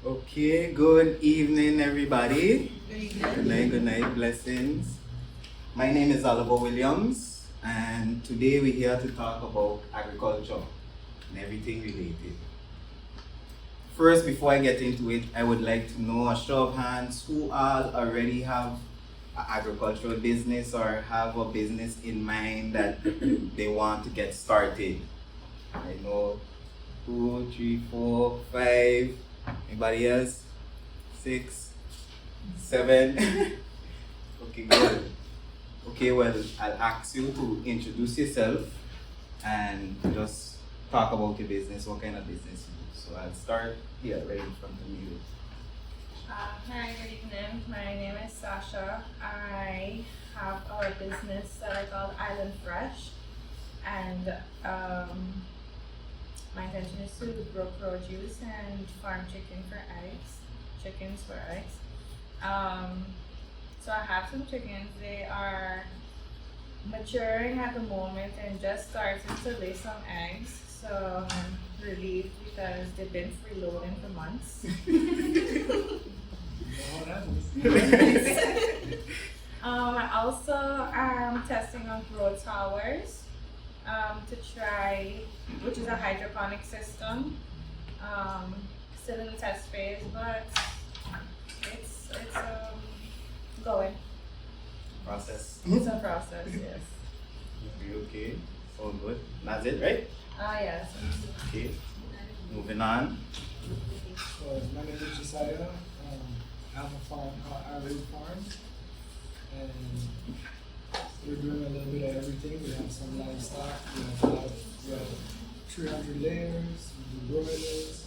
Okay, good evening, everybody. Good night, blessings. My name is Oliver Williams, and today we're here to talk about agriculture and everything related. First, before I get into it, I would like to know a show of hands who all already have an agricultural business or have a business in mind that they want to get started. I know 2, 3, 4, 5. Anybody else? 6, 7. Okay, good. Okay, well, I'll ask you to introduce yourself and just talk about your business, what kind of business you do. So I'll start here, right in front of you. Hi, good evening. My name is Sasha. I have our business that I call Island Fresh, and my intention is to grow produce and farm chickens for eggs. So I have some chickens. They are maturing at the moment and just starting to lay some eggs. So I'm relieved because they've been freeloading for months. I also am testing on grow towers to try, which is a hydroponic system. Still in the test phase, but it's going. Process. It's a process, yes. Okay, all good. That's it, right? Yes. Okay, moving on. My name is Josiah. I have a farm called 𝐅𝐫𝐿 and we're doing a little bit of everything. We have some livestock, we have 300 layers, we do broilers,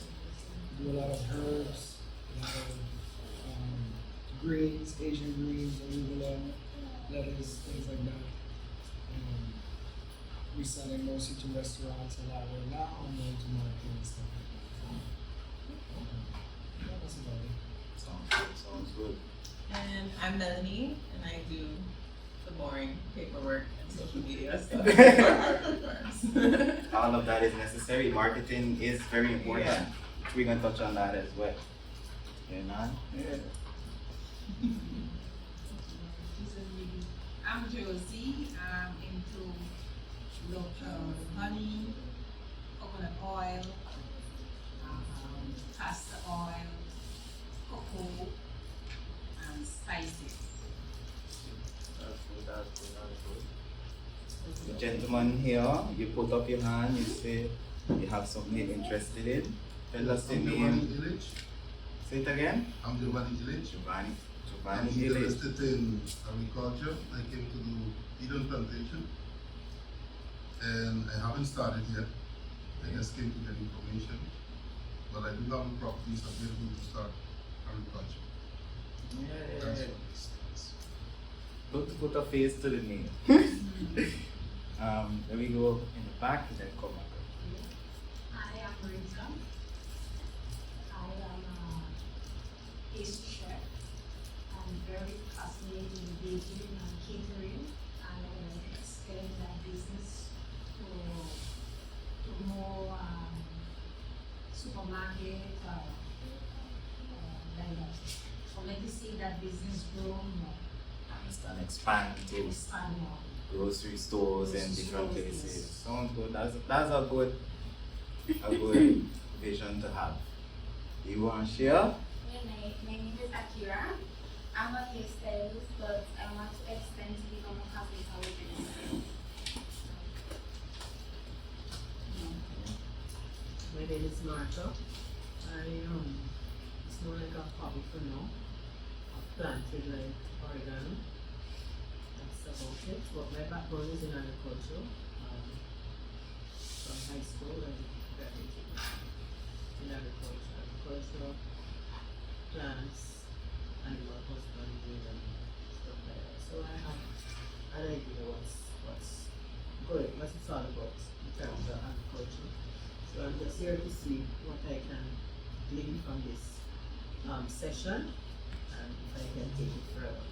we do a lot of herbs, a lot of greens, Asian greens, arugula, lettuce, things like that. We're selling mostly to restaurants a lot right now, and going to market and stuff like that. That's about it. Sounds good. And I'm Melanie, and I do the boring paperwork and social media stuff. All of that is necessary. Marketing is very important. Yeah. We're going to touch on that as well. You know? Yeah. I'm Josie. I'm into local honey, coconut oil, castor oil, cocoa, and spices. That's good. The gentleman here, you put up your hand, you say you have something you're interested in. Tell us the name. Say it again. I'm 𝐿𝐵𝐿𝐿𝐿. Giovanni I'm Ghillich. interested in agriculture. I came to do Eden plantation, and I haven't started yet. I just came to get information, but I do have a property available to start agriculture. Yeah. That's what this is. Look, put a face to the name. Then we go in the back and then come back. I am Rita. I am a pastry chef. I'm very fascinated in baking and catering, and I would like to extend that business to more supermarket like that. So I'd like to see that business grow more. Understand, expand to Expand more. grocery stores and different Stores, places. yes. Sounds good. That's a good vision to have. You want to share? My name is Akira. I'm a hairstylist, but I want to extend to become a cosmetologist. My name is Martha. It's more like a hobby for now. I've planted like oregano. That's about it. But my background is in agriculture. From high school and graduated in agriculture, plants, animal husbandry and stuff like that. So I have an idea what's good, what it's all about in terms of agriculture. So I'm just here to see what I can glean from this session and if I can take it further.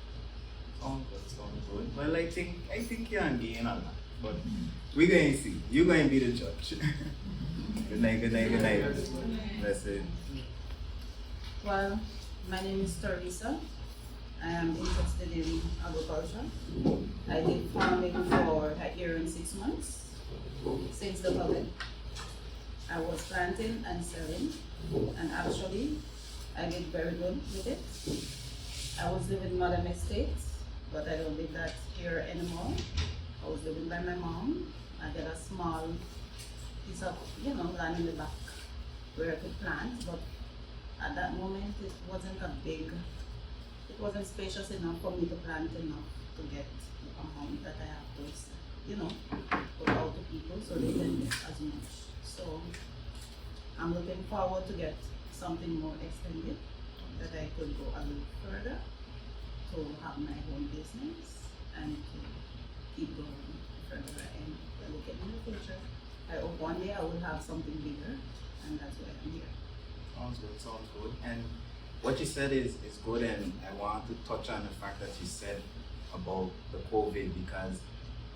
Sounds good. Well, I think you can gain a lot, but we're going to see. You're going to be the judge. Good night. Blessing. Well, my name is Teresa. I am interested in agriculture. I did farming for a year and 6 months since the COVID. I was planting and selling, and actually, I did very good with it. I was living in Madam Estate, but I don't live that here anymore. I was living by my mom. I got a small piece of, land in the back where I could plant, but at that moment it wasn't spacious enough for me to plant enough to get the amount that I have to, put out to people so they can get as much. So I'm looking forward to get something more extended that I could go a little further to have my own business and to keep going further. And I look at in the future. I hope one day I will have something bigger, and that's why I'm here. Sounds good. And what you said is good, and I want to touch on the fact that you said about the COVID, because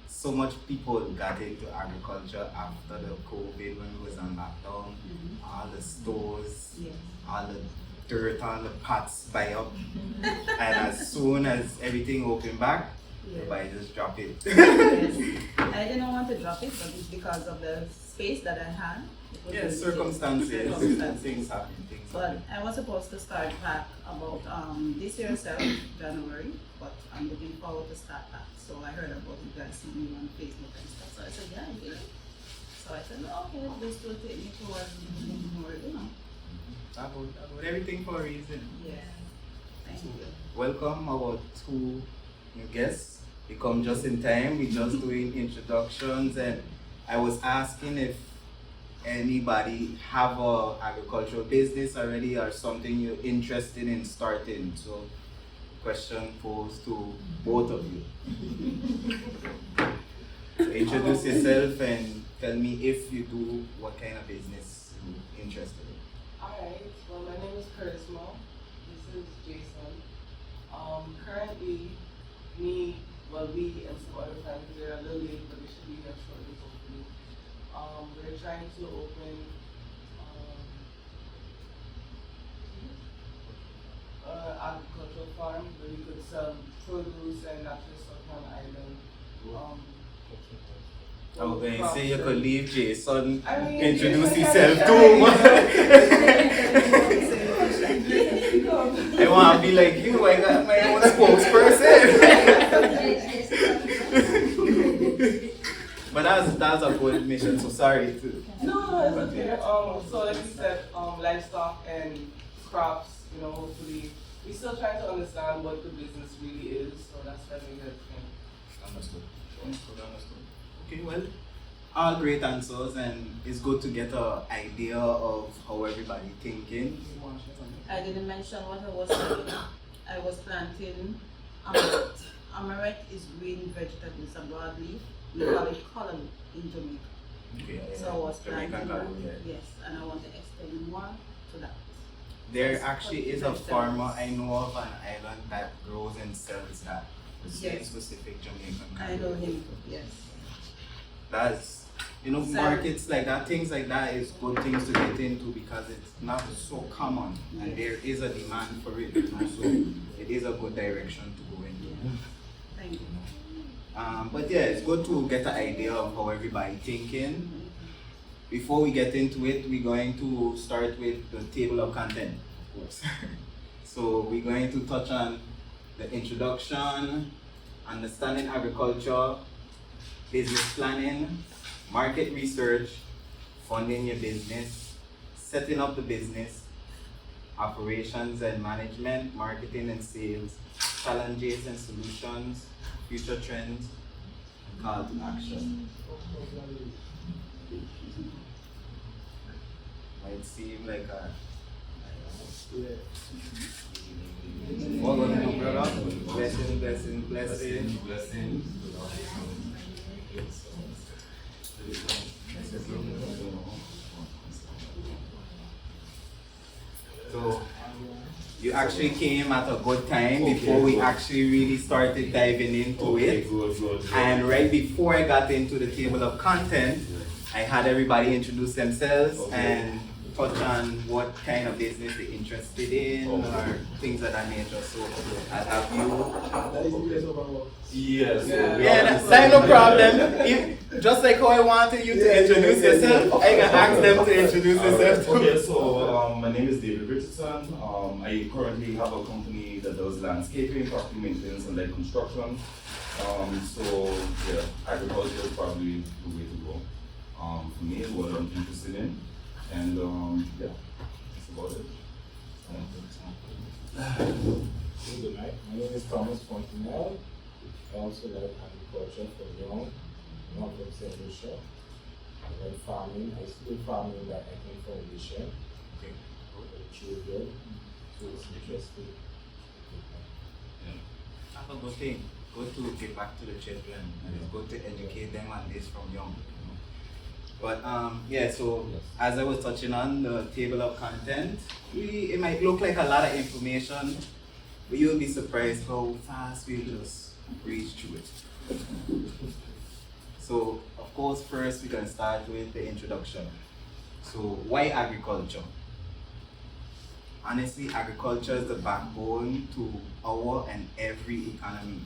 so much people got into agriculture after the COVID when we was on lockdown. All the stores, Yes. all the dirt on the pots buy up, and as soon as everything opened back, everybody just drop it. Yes. I didn't want to drop it, but it's because of the space that I had. It was Yeah, really circumstances. Circumstances. Things happen. But I was supposed to start back about this year itself, January, but I'm looking forward to start back. So I heard about you guys seeing me on Facebook and stuff. So I said, yeah, I'm here. So I said, okay, this will take me towards more, About everything for a reason. Yeah. Thank you. Welcome our two new guests. They come just in time. We're just doing introductions, and I was asking if anybody have a agricultural business already or something you're interested in starting. So question posed to both of you. So introduce yourself and tell me if you do, what kind of business you're interested in. Alright, well my name is 𝐄𝐯𝐿. This is Jason. Currently, we and some other friends, they're a little late, but they should be here shortly, hopefully. We're trying to open an agricultural farm where we could sell produce and not just stuff on the island. I was going to say you could leave Jason, I mean, introduce Jason yourself can- I want to be like you, I got my own spokesperson. But that's a good mission, so sorry to. No, it's okay. So like you said, livestock and crops, hopefully we still trying to understand what the business really is, so that's why we get Understood. Okay, well, all great answers, and it's good to get an idea of how everybody thinking. You want to share something? I didn't mention what I was doing. I was planting amaret. Amaret is green vegetable, it's a broadleaf. We call it column in Jamaica. Okay, So I was planting Jamaican that. garden, yeah. Yes, and I want to extend more to that. There actually is a farmer I know of an island that grows and sells that. The same Yes. specific Jamaican I know him, yes. That's, markets like that, things like that is good things to get into because it's not so common and there is a demand for it. So it is a good direction to go into. Thank you. But yeah, it's good to get an idea of how everybody thinking. Before we get into it, we're going to start with the table of content, of course. So we're going to touch on the introduction, understanding agriculture, business planning, market research, funding your business, setting up the business, operations and management, marketing and sales, challenges and solutions, future trends, and call to action. Might seem like a what gonna do, brother? Blessing. So you actually came at a good time before we actually really started diving into it. Good. And right before I got into the table of content, I had everybody introduce themselves and touch on what kind of business they're interested in or things of that nature. So I'll have you. Yes. Yeah, that's no problem. If, just like how I wanted you to introduce yourself, I can ask them to introduce themselves too. Okay, so my name is David Richardson. I currently have a company that does landscaping, property maintenance, and light construction. So yeah, agriculture is probably the way to go. For me, what I'm interested in, and yeah, that's about it. Good night. My name is Thomas Fontenelle. I also like agriculture for young, not from St. Lucia. I like farming. I still farming that I think foundation. Okay. For children. So it's interesting. That's a good thing. Good to give back to the children and it's good to educate them on this from young. You know? But yeah, so as I was touching on the table of content, really, it might look like a lot of information, but you'll be surprised how fast we'll just breeze through it. So of course, first we're gonna start with the introduction. So why agriculture? Honestly, agriculture is the backbone to our and every economy.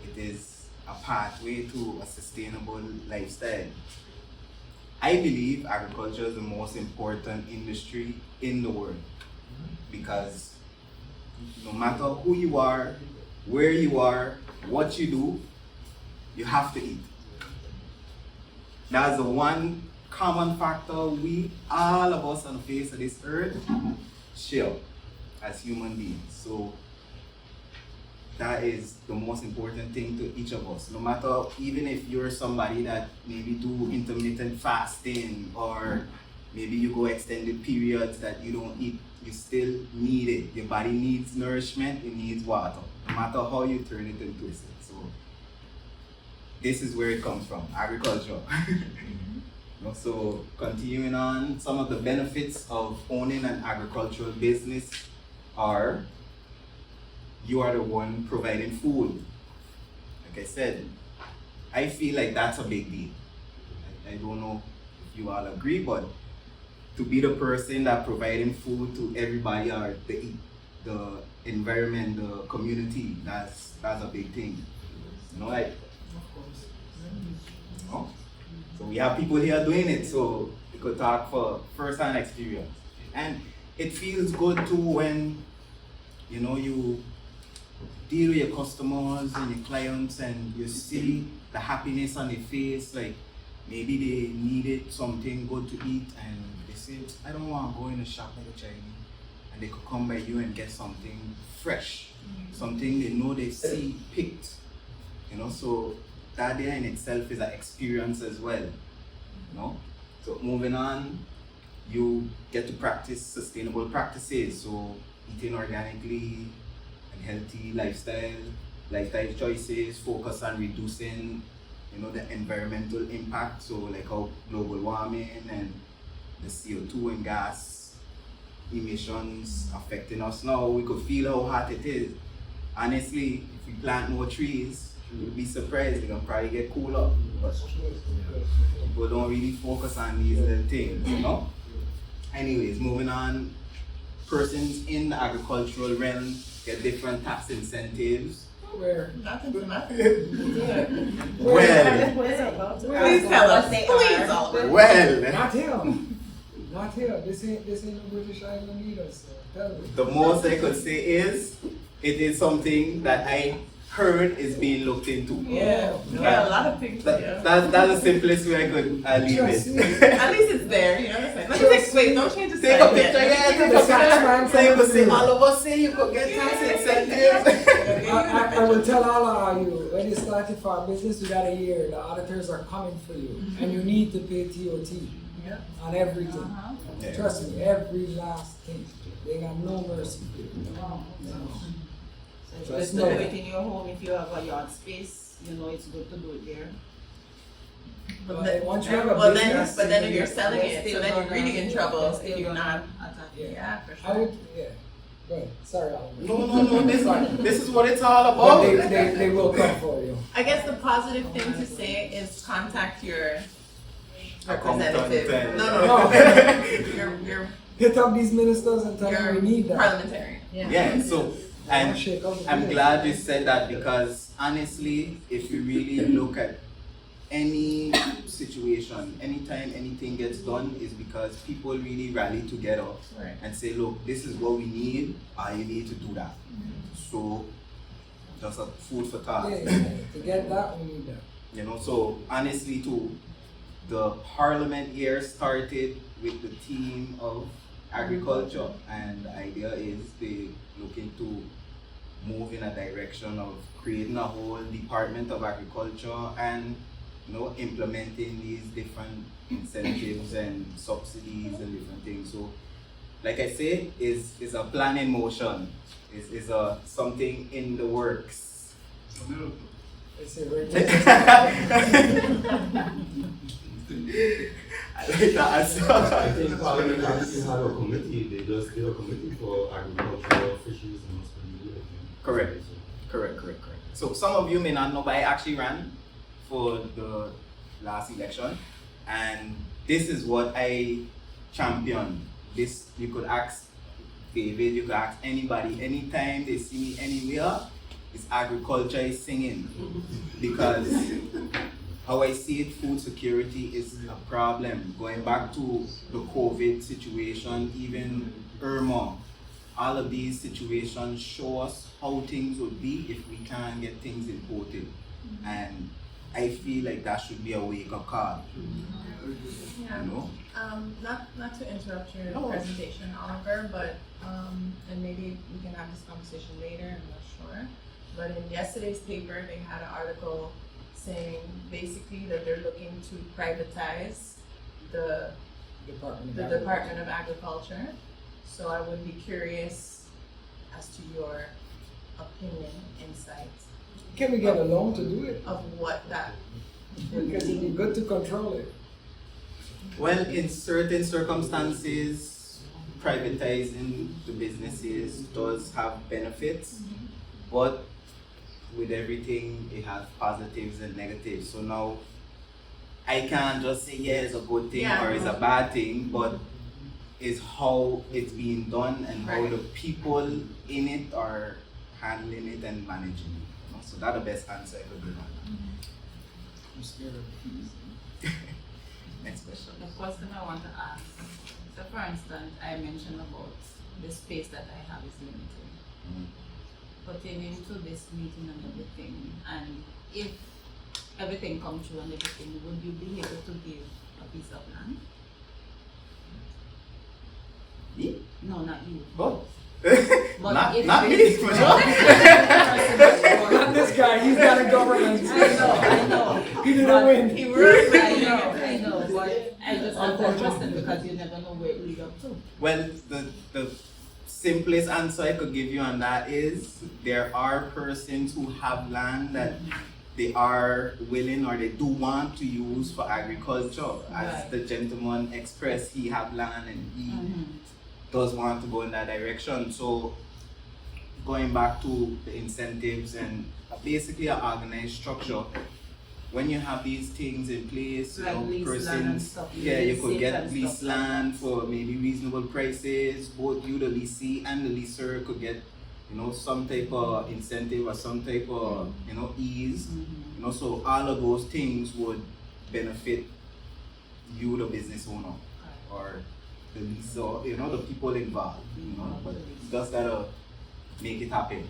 It is a pathway to a sustainable lifestyle. I believe agriculture is the most important industry in the world because no matter who you are, where you are, what you do, you have to eat. That's the one common factor we, all of us on the face of this earth, share as human beings. So that is the most important thing to each of us. No matter, even if you're somebody that maybe do intermittent fasting or maybe you go extended periods that you don't eat, you still need it. Your body needs nourishment, it needs water, no matter how you turn it and twist it. So this is where it comes from, agriculture. So continuing on, some of the benefits of owning an agricultural business are you are the one providing food. Like I said, I feel like that's a big deal. I don't know if you all agree, but to be the person that providing food to everybody or the environment, the community, that's a big thing. You know, like, you know? So we have people here doing it, so we could talk for first-hand experience. And it feels good too when, you know, you deal with your customers and your clients and you see the happiness on their face, like maybe they needed something good to eat and they say, I don't want to go in a shop like a Chinese, and they could come by you and get something fresh, something they know they see picked, you know, so that there in itself is an experience as well, you know. So moving on, you get to practice sustainable practices, so eating organically, healthy lifestyle choices, focus on reducing, you know, the environmental impact, so like how global warming and the CO2 and gas emissions affecting us now. We could feel how hot it is. Honestly, if we plant more trees, you'll be surprised, they're gonna probably get cooler. But people don't really focus on these little things, you know? Anyways, moving on, persons in the agricultural realm get different tax incentives. Where? Nothing to nothing. Well, Please tell us. Please, Oliver. well, Not him. Not here. This ain't no British Island either, so tell me. the most I could say is, it is something that I heard is being looked into. Yeah, yeah, a lot of things. Yeah. That's the simplest way I could leave it. At least it's there, you know what I'm saying? Like, wait, don't change the Take slide a picture, yet. yeah, take a picture. So you could say, all of us say you could get tax incentives. I will tell all of you, when you start your farm business, you got a year, the auditors are coming for you, and you need to pay TOT on everything. Yeah. Trust me, every last thing. They got no mercy. So it's good to do it in your home if you have a yard space, you know it's good to do it there. But then, once you have a Well, business, but then if you're selling it, so then you're really in trouble if you're not. Yeah. For I sure. would, yeah. Go ahead. Sorry, Oliver. No, this is what it's all But about. they will come for you. I guess the positive thing to say is contact your representative. and- No. You're Hit up these ministers and tell them we need that. parliamentarian. Yeah, so and Shake up the I'm place. glad you said that because honestly, if you really look at any situation, anytime anything gets done, is because people really rally together Right. and say, look, this is what we need, and you need to do that. So, just a food for thought. Yeah, to get that, we need that. You know, so honestly too, the parliament year started with the theme of agriculture, and the idea is they looking to move in a direction of creating a whole department of agriculture and implementing these different incentives and subsidies and different things. So like I say, is a plan in motion, is a something in the works. They say right I like that answer. I think Parliament actually had a committee, they just did a committee for agriculture, fisheries and hospitality, I think. Correct. So some of you may not know, but I actually ran for the last election, and this is what I championed. This, you could ask David, you could ask anybody, anytime they see me anywhere, it's agriculture is singing. Because how I see it, food security is a problem. Going back to the COVID situation, even 𝐼𝐵𝐿, all of these situations show us how things would be if we can't get things imported. And I feel like that should be a wake-up call. Yeah. You know? Not to interrupt your No. presentation, Oliver, but and maybe we can have this conversation later, I'm not sure. But in yesterday's paper, they had an article saying basically that they're looking to privatize the Department of Agriculture. So I would be curious as to your opinion, insights Can we get a loan to do it? of what that Because it'd be good to control it. Well, in certain circumstances, privatizing the businesses does have benefits, but with everything, it has positives and negatives. So now, I can't just say, yeah, it's a good thing or it's a bad thing, but it's how it's being done and how the people in it are handling it and managing it. You know? So that's the best answer I could give on I'm scared of that. Next question. The question I want to ask, so for instance, I mentioned about the space that I have is limited. Putting into this meeting and everything, and if everything comes true and everything, would you be able to give a piece of land? Me? No, not you. Oh. But not if me, this- for sure. Not this guy, he's got a governance. I know. He didn't win. He worked, I know, but I just asked that question because you never know where it leads up to. Well, the simplest answer I could give you on that is there are persons who have land that they are willing or they do want to use for agriculture. As the gentleman expressed, he have land and he does want to go in that direction. So going back to the incentives and basically an organized structure, when you have these things in place, Like lease land and persons, stuff, you could lease get and lease stuff. land for maybe reasonable prices. Both you, the leasee, and the leaser could get, some type of incentive or some type of, ease. So all of those things would benefit you, the business owner, or the leaser, the people involved. But you just gotta make it happen.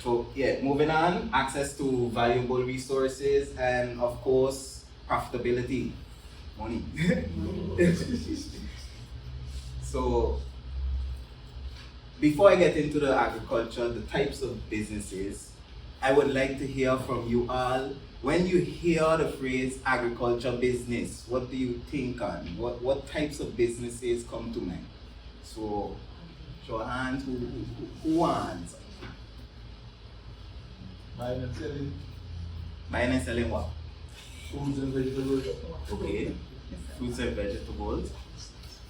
So moving on, access to valuable resources and of course profitability, money. So before I get into the agriculture, the types of businesses, I would like to hear from you all. When you hear the phrase agriculture business, what do you think on? What types of businesses come to mind? So show of hands, who wants? Buying and selling Buying and selling what? fruits and vegetables. Okay. Fruits and vegetables.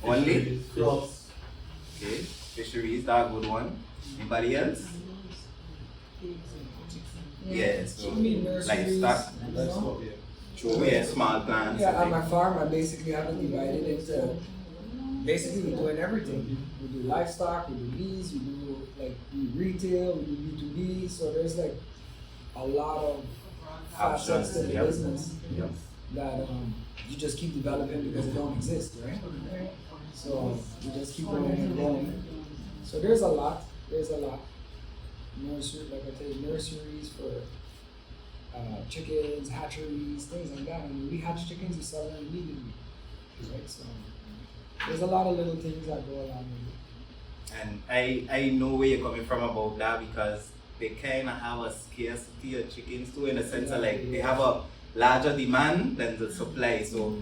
Only? Crops. Okay. Fisheries, that's a good one. Anybody else? Yeah, so You mean nurseries? livestock. Livestock, yeah. True, yeah, small plants. Yeah, at my farm, I basically have it divided into, basically we're doing everything. We do livestock, we do bees, we do retail, we do B2B, so there's like a lot of facets to the Yep. business Yep. that you just keep developing because it don't exist, right? So you just keep going and going. So there's a lot. Nursery, like I tell you, nurseries for chickens, hatcheries, things like that. And we hatch chickens, we sell them immediately, right? So there's a lot of little things that go along with it. And I know where you're coming from about that because they kind of have a scarcity of chickens too, in the sense of like they have a larger demand than the supply. So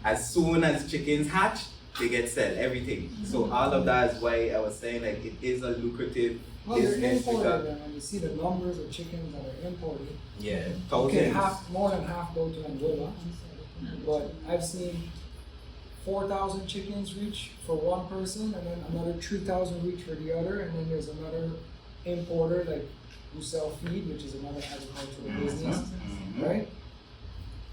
as soon as chickens hatch, they get sell everything. So all of that is why I was saying like it is a lucrative Well, they're business imported, because and you see the numbers of chickens that are imported. yeah, Okay, thousands. more than half go to Angola, but I've seen 4,000 chickens reach for one person, and then another 3,000 reach for the other, and then there's another importer like who sell feed, which is another agricultural business, Mhm. right?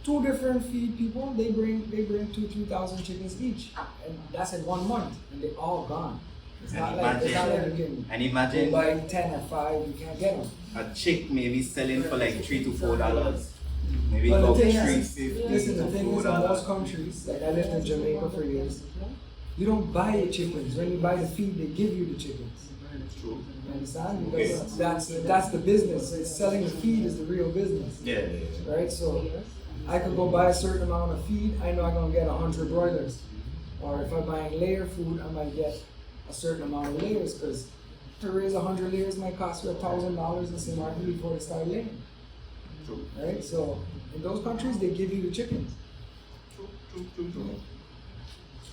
Two different feed people, they bring 2,000-3,000 chickens each, and that's in 1 month, and they're all gone. It's And not like you can And go imagine buy 10 or 5, you can't get them. a chick maybe selling for like $3 to $4. Maybe Well, go the thing $3.50 is, to listen, the thing is, in $4. most countries, like I lived in Jamaica for years, you don't buy the chickens. When you buy the feed, they give you the chickens. True. You understand? Because that's the business. It's selling the feed is the real business, Yeah. right? So I could go buy a certain amount of feed. I know I'm gonna get 100 broilers. Or if I'm buying layer food, I might get a certain amount of layers because to raise 100 layers might cost you $1,000 in St. Martin before they start laying. True. Right? So in those countries, they give you the chickens. True.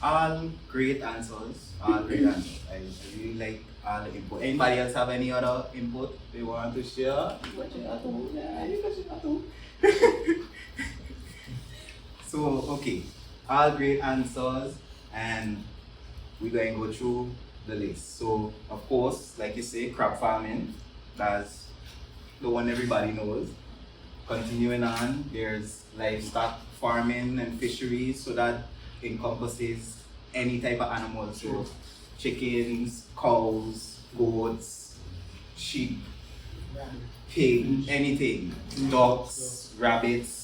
All great answers. All great answers. I really like all the input. Anybody else have any other input they want to share? So, okay. All great answers, and we're going to go through the list. So, of course, like you say, crop farming, that's the one everybody knows. Continuing on, there's livestock farming and fisheries, so that encompasses any type of animal. So chickens, cows, goats, sheep, pig, anything, ducks, rabbits.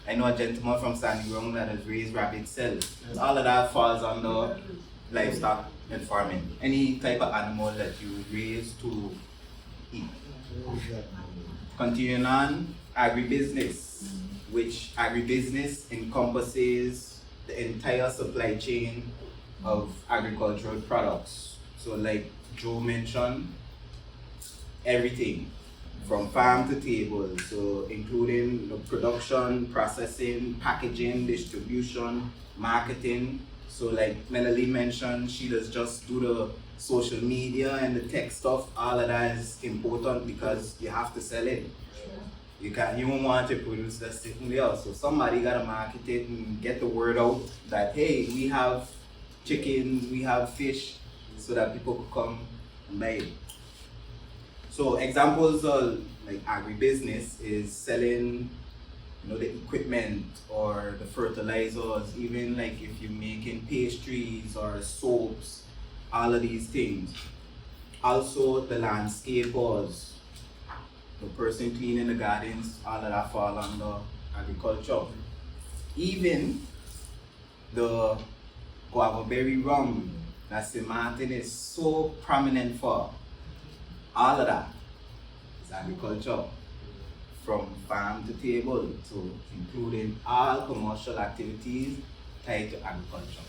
I know a gentleman from Sandy Ground that has raised rabbit cells. All of that falls under livestock and farming. Any type of animal that you raise to eat. Continuing on, agribusiness, which agribusiness encompasses the entire supply chain of agricultural products. So like Joe mentioned, everything from farm to table, so including the production, processing, packaging, distribution, marketing. So like Melanie mentioned, she does just do the social media and the tech stuff. All of that is important because you have to sell it. You don't want to produce that sitting there. So somebody gotta market it and get the word out that hey, we have chickens, we have fish, so that people could come and buy it. So examples of like agribusiness is selling, the equipment or the fertilizers, even like if you're making pastries or soaps, all of these things. Also the landscapers, the person cleaning the gardens, all of that fall under agriculture. Even the guava berry rum that St. Martin is so prominent for, all of that is agriculture. From farm to table, so including all commercial activities tied to agriculture.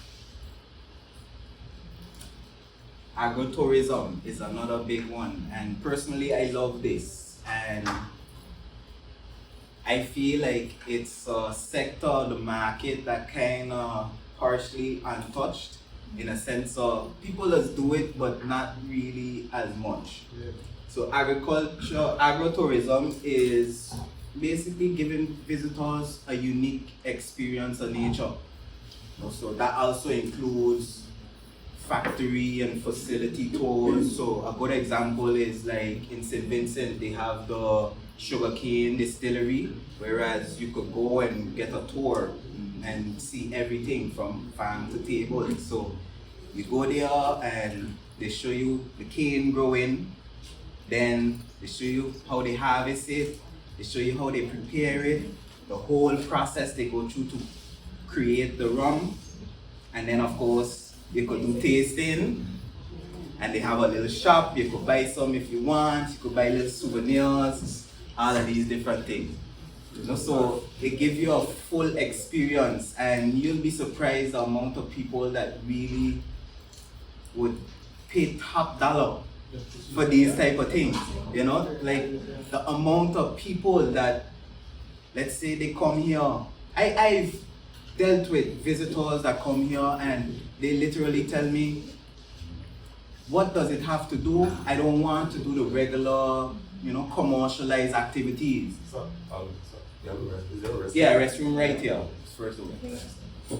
Agritourism is another big one, and personally I love this, and I feel like it's a sector of the market that kind of partially untouched, in a sense of people just do it but not really as much. So agritourism is basically giving visitors a unique experience of nature. So that also includes factory and facility tours. So a good example is like in St. Vincent, they have the sugarcane distillery, whereas you could go and get a tour and see everything from farm to table. So you go there and they show you the cane growing, then they show you how they harvest it, they show you how they prepare it, the whole process they go through to create the rum, and then of course you could do tasting, and they have a little shop, you could buy some if you want, you could buy little souvenirs, all of these different things. You know, so it gives you a full experience, and you'll be surprised the amount of people that really would pay top dollar for these type of things. You know, like the amount of people that, let's say they come here. I've dealt with visitors that come here and they literally tell me, what does it have to do? I don't want to do the regular, commercialized activities. Is there a restroom? Yeah, restroom right here, first of all.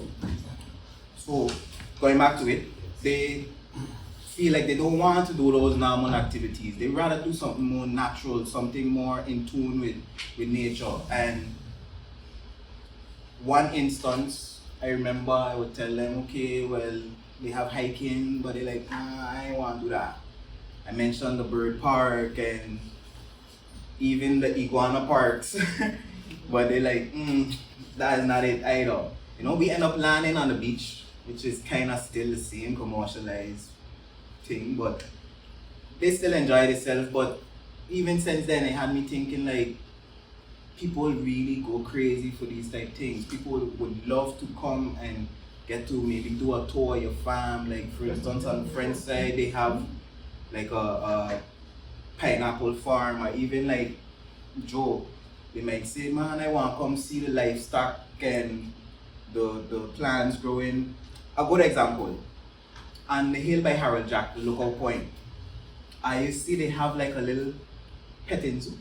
So, going back to it, they feel like they don't want to do those normal activities. They rather do something more natural, something more in tune with nature. And one instance, I remember I would tell them, okay, well, they have hiking, but they're like, I don't want to do that. I mentioned the bird park and even the iguana parks, but they're like, that is not it either. We end up landing on the beach, which is kind of still the same commercialized thing, but they still enjoy themselves. But even since then, it had me thinking like, people really go crazy for these type of things. People would love to come and get to maybe do a tour of your farm. Like for instance, on the French side, they have like a pineapple farm, or even like Joe, they might say, man, I want to come see the livestock and the plants growing. A good example, on the hill by Harold Jack, the lookout point, you see they have like a little petting zoo.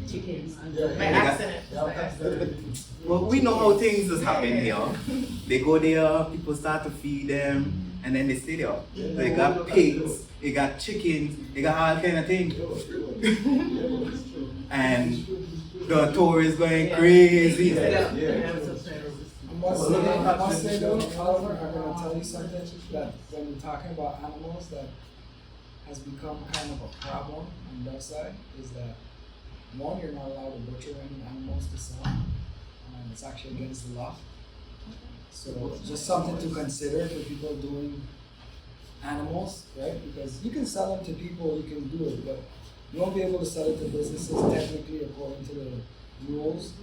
Chickens. By accident. Well, we know how things just happen here. They go there, people start to feed them, and then they stay there. So they got pigs, they got chickens, they got all kind of things. And the tour is going crazy. I must say though, Oliver, I'm going to tell you something that when we're talking about animals that has become kind of a problem on that side is that one, you're not allowed to butcher any animals to sell, and it's actually against the law. So just something to consider for people doing animals, right? Because you can sell them to people, you can do it, but you won't be able to sell it to businesses technically according to the rules.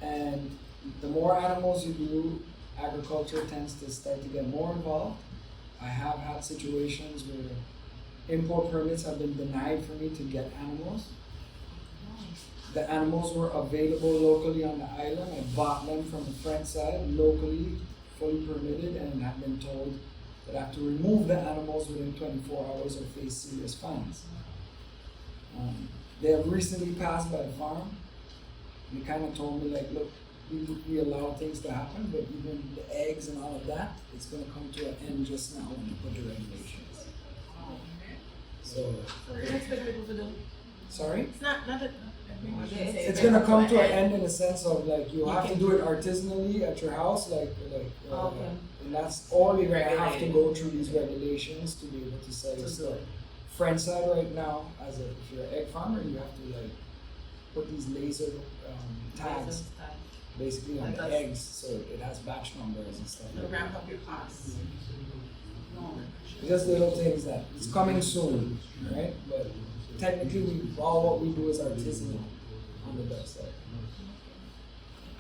And the more animals you do, agriculture tends to start to get more involved. I have had situations where import permits have been denied for me to get animals. The animals were available locally on the island. I bought them from the French side, locally, fully permitted, and have been told that I have to remove the animals within 24 hours or face serious fines. They have recently passed by the farm. They kind of told me like, look, we allow things to happen, but even the eggs and all of that, it's going to come to an end just now when you put the regulations. So, sorry? It's not that. It's gonna come to an end in the sense of like you have to do it artisanally at your house, and that's all you're gonna have to go through these regulations to be able to sell your stuff. French side right now, if you're an egg farmer, you have to like put these laser tags basically on the eggs, so it has batch numbers and stuff. It'll ramp up your costs. Just little things that it's coming soon, right? But technically, all what we do is artisanal on the website.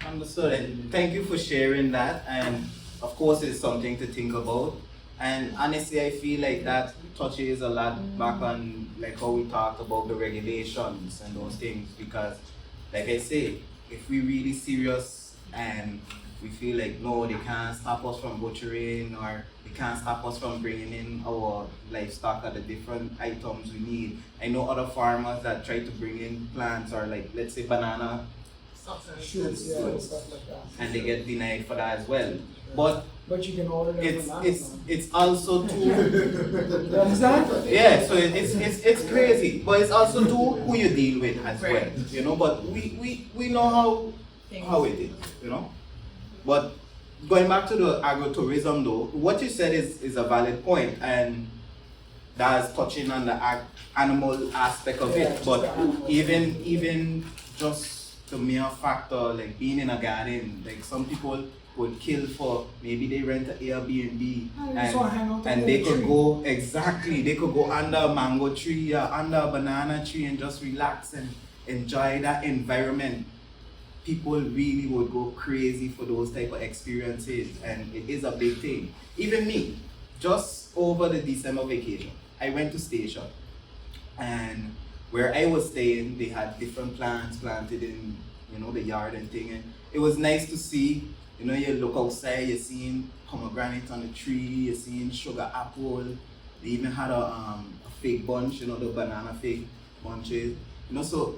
Understood. And thank you for sharing that. And of course, it's something to think about. And honestly, I feel like that touches a lot back on like how we talked about the regulations and those things. Because, like I say, if we really serious and we feel like no, they can't stop us from butchering, or they can't stop us from bringing in our livestock or the different items we need. I know other farmers that try to bring in plants or like, let's say banana Shoots, yeah, and stuff like that. and they get denied for that as well. But But you can order them it's from it's Amazon. it's also too You understand? yeah, so it's crazy, but it's also too who you deal with as well, Right. you know. But we know how it is, you know. But going back to the agritourism though, what you said is a valid point, and that's touching on the animal aspect of Yeah, it. just But the animal. even just the mere factor like being in a garden, like some people would kill for maybe they rent an Airbnb I just wanna hang out and under they the could tree. go exactly they could go under a mango tree or under a banana tree and just relax and enjoy that environment. People really would go crazy for those type of experiences, and it is a big thing. Even me, just over the December vacation, I went to Station, and where I was staying, they had different plants planted in, you know, the yard and thing, and it was nice to see. You know, you look outside, you're seeing pomegranate on the tree, you're seeing sugar apple. They even had a fig bunch, you know, the banana fig bunches. You know, so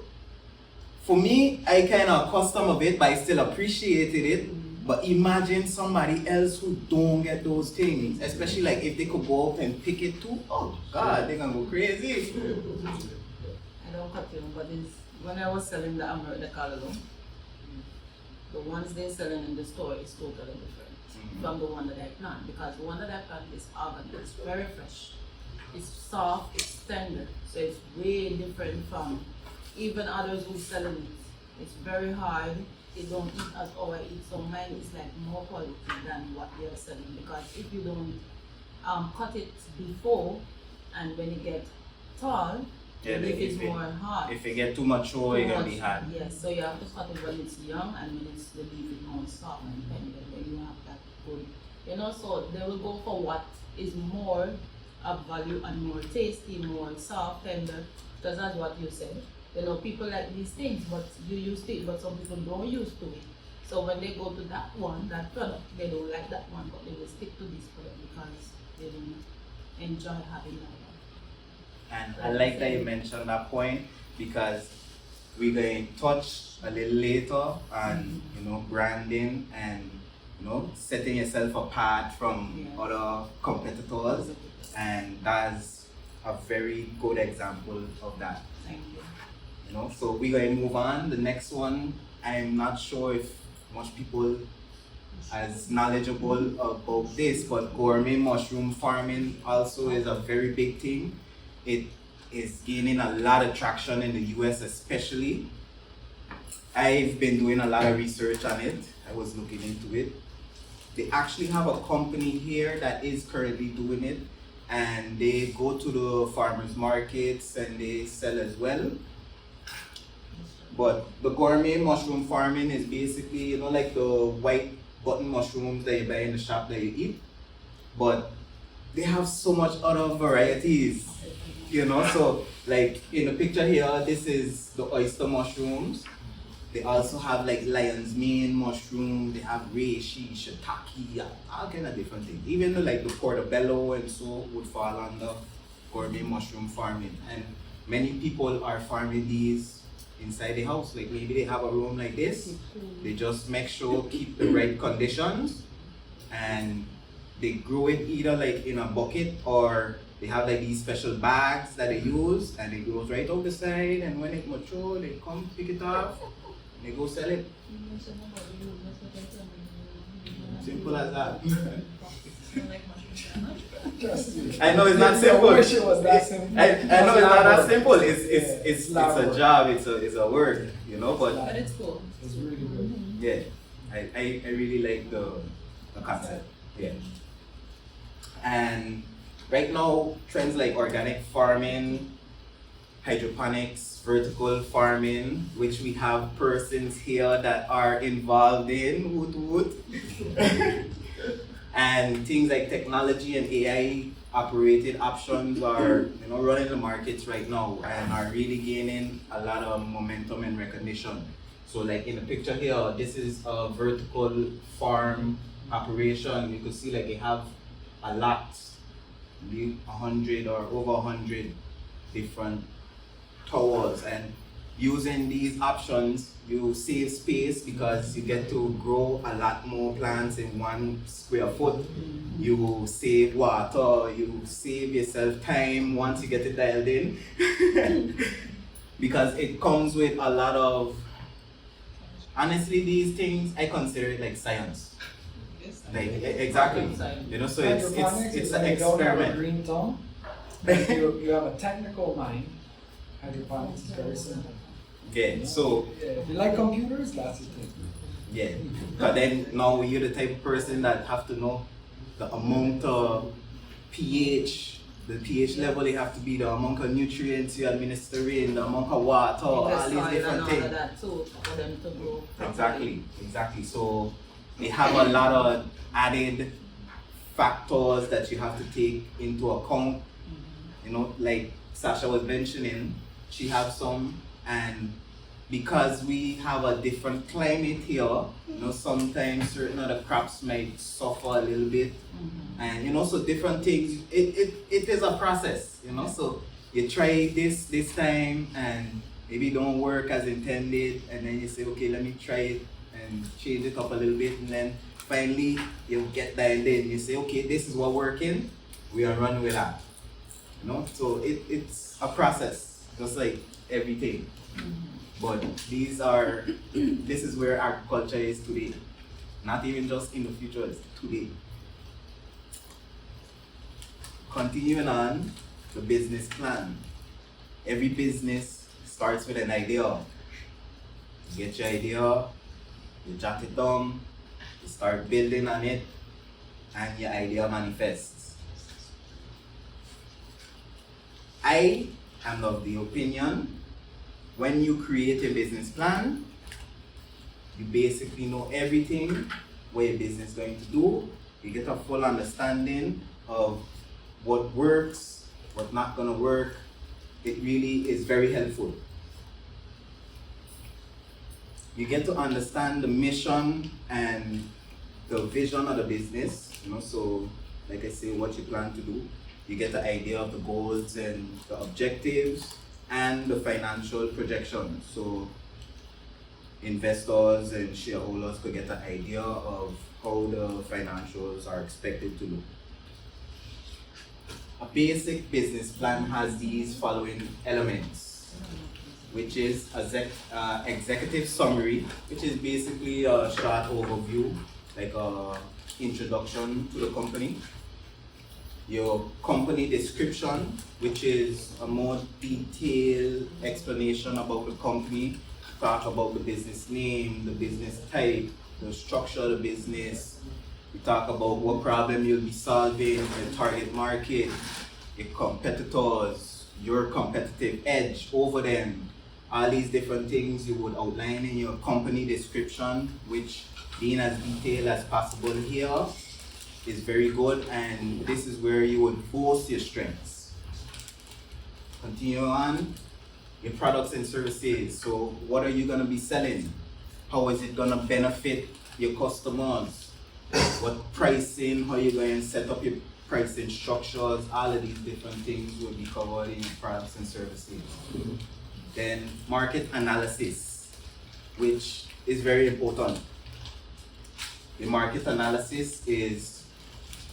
for me, I kind of accustomed of it, but I still appreciated it. But imagine somebody else who don't get those things, especially like if they could go out and pick it too. Oh God, they're gonna go crazy. I don't cut you, but it's, when I was selling the 𝐅𝐫𝐿𝐴, the ones they're selling in the store is totally different from the one that I plant, because the one that I plant is organic, it's very fresh, it's soft, it's tender, so it's way different from even others who selling it. It's very hard, they don't eat as how I eat, so mine is like more quality than what they are selling, because if you don't cut it before, and when it get tall, Yeah, the leaf is more hard. If it get too mature, it's gonna be hard. Yes, so you have to cut it when it's young and when it's the leaf is more soft and tender, then you have that good. You know, so they will go for what is more of value and more tasty, more soft, tender, because that's what you said. You know, people like these things, but you used to it, but some people don't used to it. So when they go to that one, that product, they don't like that one, but they will stick to this product because they don't enjoy having that one. And I like that you mentioned that point, because we're going to touch a little later on, you know, branding and, you know, setting yourself apart from other competitors, and that's a very good example of that. Thank you. You know, so we're going to move on. The next one, I'm not sure if much people as knowledgeable about this, but gourmet mushroom farming also is a very big thing. It is gaining a lot of traction in the US especially. I've been doing a lot of research on it. I was looking into it. They actually have a company here that is currently doing it, and they go to the farmers markets and they sell as well. But the gourmet mushroom farming is basically, you know, like the white button mushrooms that you buy in the shop that you eat, but they have so much other varieties, you know. So like in the picture here, this is the oyster mushrooms. They also have like lion's mane mushroom, they have reishi, shiitake, all kind of different things. Even like the portobello and so would fall under gourmet mushroom farming. And many people are farming these inside the house. Like maybe they have a room like this, they just make sure keep the right conditions, and they grow it either like in a bucket, or they have like these special bags that they use, and it grows right out the side, and when it mature, they come pick it up and they go sell it. Simple as that. I know it's not simple. I wish it was that simple. I know it's not that simple. It's lot of a job. It's a work, you know. But it's cool. It's really good. Yeah, I really like the concept. Yeah. And right now, trends like organic farming, hydroponics, vertical farming, which we have persons here that are involved in, woot woot. And things like technology and AI operated options are, you know, running the markets right now and are really gaining a lot of momentum and recognition. So like in the picture here, this is a vertical farm operation. You can see like they have a lot, maybe 100 or over 100 different towers, and using these options, you save space because you get to grow a lot more plants in 1 square foot. You save water, you save yourself time once you get it dialed in. Because it comes with a lot of, honestly, these things, I consider it like science. Like, exactly. You know, so it's an when you don't have a experiment. green thumb, but you have a technical mind. Hydroponics is very simple. Yeah, so Yeah, if you like computers, that's the thing. yeah, but then now you're the type of person that have to know the amount of pH, the pH level they have to be, the amount of nutrients you administer in, the amount of water, all these different things. That too, for them to grow. Exactly. So they have a lot of added factors that you have to take into account. You know, like Sasha was mentioning, she have some, and because we have a different climate here, you know, sometimes certain other crops might suffer a little bit, and you know, so different things. It is a process, you know. So you try this time, and maybe it don't work as intended, and then you say, okay, let me try it and change it up a little bit, and then finally you get dialed in. You say, okay, this is what working. We are running with that. You know, so it's a process, just like everything. But this is where agriculture is today. Not even just in the future, it's today. Continuing on, the business plan. Every business starts with an idea. You get your idea, you jot it down, you start building on it, and your idea manifests. I am of the opinion, when you create a business plan, you basically know everything what your business is going to do. You get a full understanding of what works, what's not going to work. It really is very helpful. You get to understand the mission and the vision of the business, you know, so like I say, what you plan to do. You get the idea of the goals and the objectives and the financial projections. So investors and shareholders could get an idea of how the financials are expected to look. A basic business plan has these following elements, which is executive summary, which is basically a short overview, like a introduction to the company. Your company description, which is a more detailed explanation about the company, talk about the business name, the business type, the structure of the business. We talk about what problem you'll be solving, the target market, your competitors, your competitive edge over them. All these different things you would outline in your company description, which being as detailed as possible here is very good, and this is where you would boast your strengths. Continue on, your products and services. So what are you going to be selling? How is it going to benefit your customers? What pricing, how you going to set up your pricing structures, all of these different things will be covered in your products and services. Then market analysis, which is very important. The market analysis is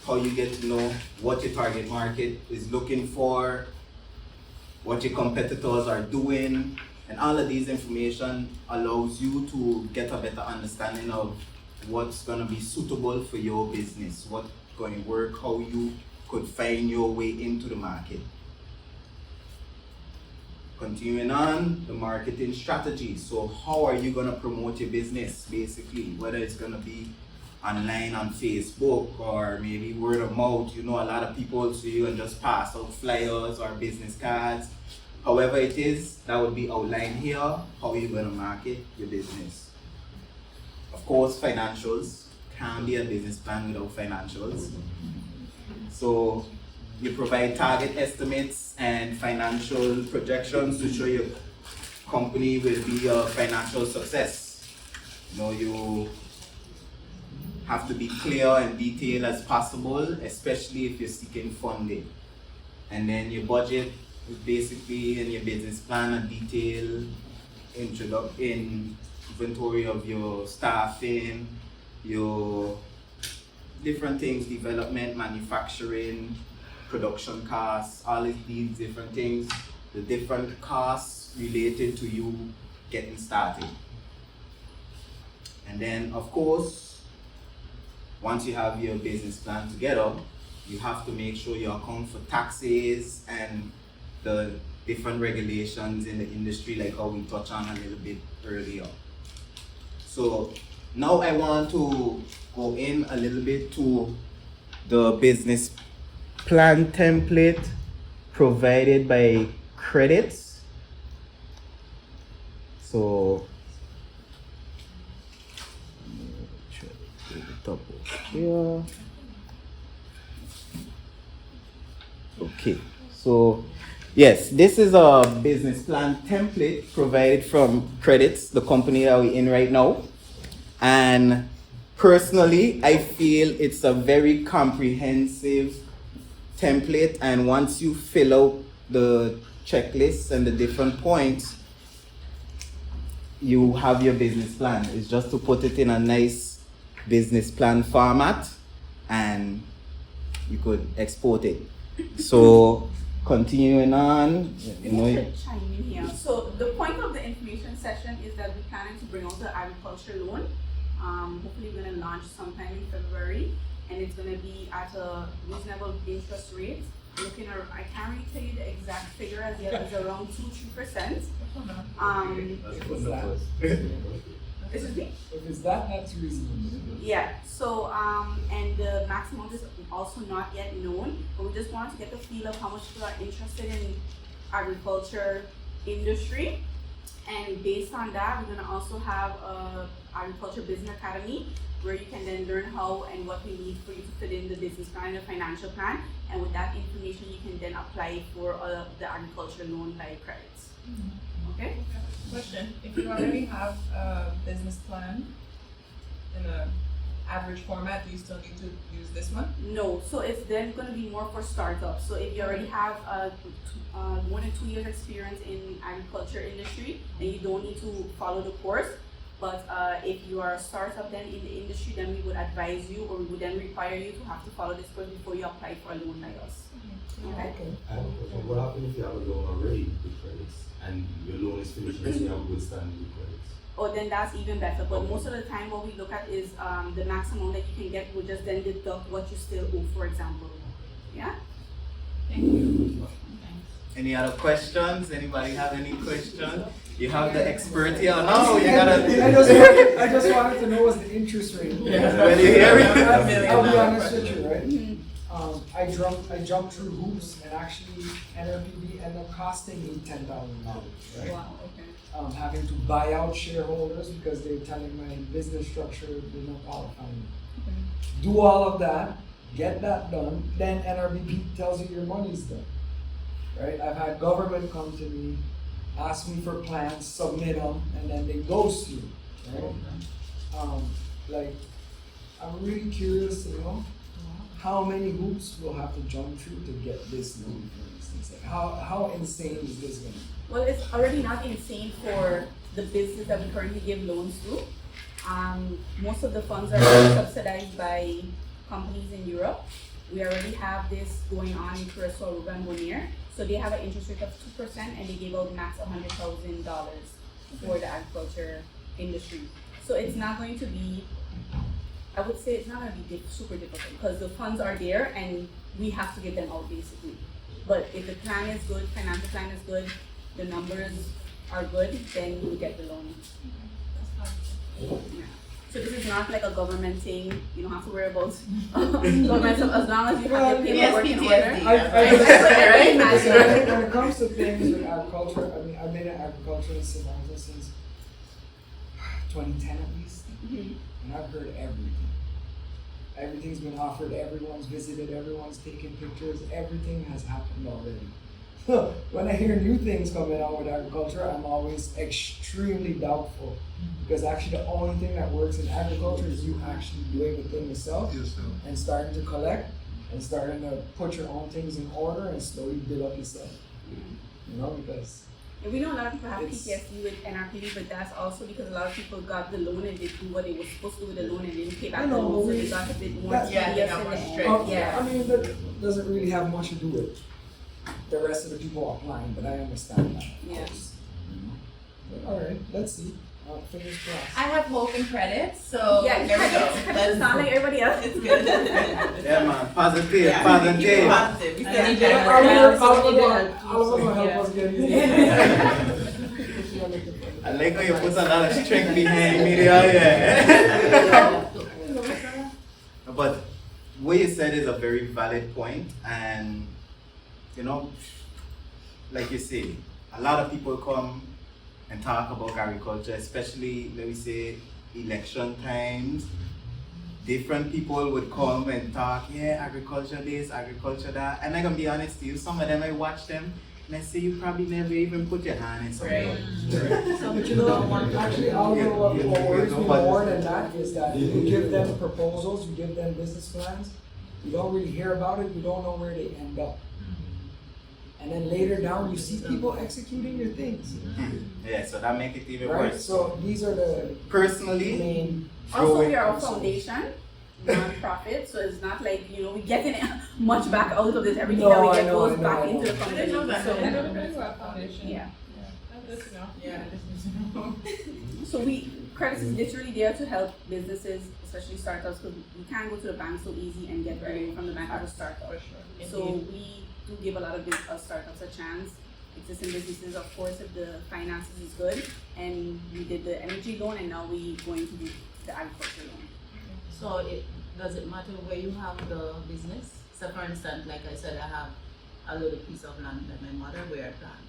how you get to know what your target market is looking for, what your competitors are doing, and all of these information allows you to get a better understanding of what's going to be suitable for your business, what's going to work, how you could find your way into the market. Continuing on, the marketing strategy. So how are you going to promote your business, basically, whether it's going to be online on Facebook or maybe word of mouth. You know, a lot of people see you and just pass out flyers or business cards. However it is, that would be outlined here, how you're going to market your business. Of course, financials. Can't be a business plan without financials. So you provide target estimates and financial projections to show your company will be a financial success. You know, you have to be clear and detailed as possible, especially if you're seeking funding. And then your budget is basically in your business plan, a detailed inventory of your staffing, your different things, development, manufacturing, production costs, all of these different things, the different costs related to you getting started. And then, of course, once you have your business plan together, you have to make sure you account for taxes and the different regulations in the industry, like how we touched on a little bit earlier. So now I want to go in a little bit to the business plan template provided by Qredits. So try to do the top here. Okay, so yes, this is a business plan template provided from Qredits, the company that we're in right now. And personally, I feel it's a very comprehensive template, and once you fill out the checklists and the different points, you have your business plan. It's just to put it in a nice business plan format and you could export it. So continuing on, you know, chime in here. So the point of the information session is that we're planning to bring out the agriculture loan. Hopefully we're gonna launch sometime in February, and it's gonna be at a reasonable interest rate. Looking at, I can't really tell you the exact figure as yet, it's around 2-3%. Excuse me? If it's that, that's reasonable. Yeah, so, and the max amount is also not yet known, but we just wanted to get the feel of how much people are interested in agriculture industry. And based on that, we're gonna also have a agriculture business academy where you can then learn how and what we need for you to fit in the business plan and the financial plan. And with that information, you can then apply for the agriculture loan by Qredits. Okay? Question, if you already have a business plan in a average format, do you still need to use this one? No, so it's then going to be more for startups. So if you already have more than 2 years experience in agriculture industry, then you don't need to follow the course. But if you are a startup then in the industry, then we would advise you, or we would then require you to have to follow this course before you apply for a loan by us. Okay? What happens if you have a loan already with Qredits and your loan is finished and you have a good standing with Qredits? Oh, then that's even better. But most of the time, what we look at is the maximum that you can get will just then deduct what you still owe, for example. Yeah? Thank you. any other questions? Anybody have any questions? You have the expert here. No, you gotta. I just wanted to know what's the interest rate. When you hear it. I'll be honest with you, right? I jumped through hoops, and actually NRPB ended up costing me $10,000, right? Wow, okay. Having to buy out shareholders because they're telling my business structure did not qualify me. Do all of that, get that done, then NRBP tells you your money's done, right? I've had government come to me, ask me for plans, submit them, and then they ghost you, right? I'm really curious to know how many hoops we'll have to jump through to get this loan, for instance. Like how insane is this going to be? Well, it's already not insane for the business that we currently give loans to. Most of the funds are subsidized by companies in Europe. We already have this going on in Curacao, Aruba, and Bonaire. So they have an interest rate of 2%, and they gave out max $100,000 for the agriculture industry. So it's not going to be, I would say it's not going to be super difficult because the funds are there and we have to get them out basically. But if the plan is good, financial plan is good, the numbers are good, then you will get the loan. Yeah. So this is not like a government thing. You don't have to worry about government as long as you have your paperwork in order. When it comes to things with agriculture, I mean, I've been in agriculture in St. since 2010 at least, and I've heard everything. Everything's been offered, everyone's visited, everyone's taken pictures, everything has happened already. When I hear new things coming out with agriculture, I'm always extremely doubtful. Because actually the only thing that works in agriculture is you actually doing the thing yourself and starting to collect and starting to put your own things in order and slowly build up yourself. You know, because We know a lot of people have It's- PTSD with NRPD, but that's also because a lot of people got the loan and didn't do what they were supposed to do with the loan and didn't pay I back the know, loan, but so we- they got a bit more that- Yeah, they tedious got in more the end. strict. Yeah. I mean, that doesn't really have much to do with the rest of the people applying, but I understand that. of Yeah. course. But all right, let's see. Fingers crossed. I have hope in credits, so Yeah, there we go. Credits sound like everybody else. It's good. Yeah, man. Positive, Yeah, keep it positive. positive. We still need Yeah, that. Oliver will help us get easy. I like how you put a lot of strength behind me there, yeah. But what you said is a very valid point, and you know, like you say, a lot of people come and talk about agriculture, especially, let me say, election times. Different people would come and talk, yeah, agriculture this, agriculture that. And I'm gonna be honest to you, some of them I watch them and I say you probably never even put your hand in something. But you know, actually, Oliver, what worries me more than that is that you give them proposals, you give them business plans, you don't really hear about it, you don't know where they end up. And then later down, you see people executing your things. Yeah, so that makes it even Right? worse. So these are the Personally, main. Also, we are a foundation, non-profit, so it's not like, you know, we're getting much back out of this. Everything that we get goes back into the company. I didn't know So, that foundation. yeah. That's good to know. Yeah. So Credits is literally there to help businesses, especially startups, because we can't go to the bank so easy and get money from the bank as a startup. For sure. So we do give a lot of startups a chance. Existing businesses, of course, if the finances is good, and we did the energy loan, and now we going to do the agriculture loan. So does it matter where you have the business? So for instance, like I said, I have a little piece of land that my mother where I plant.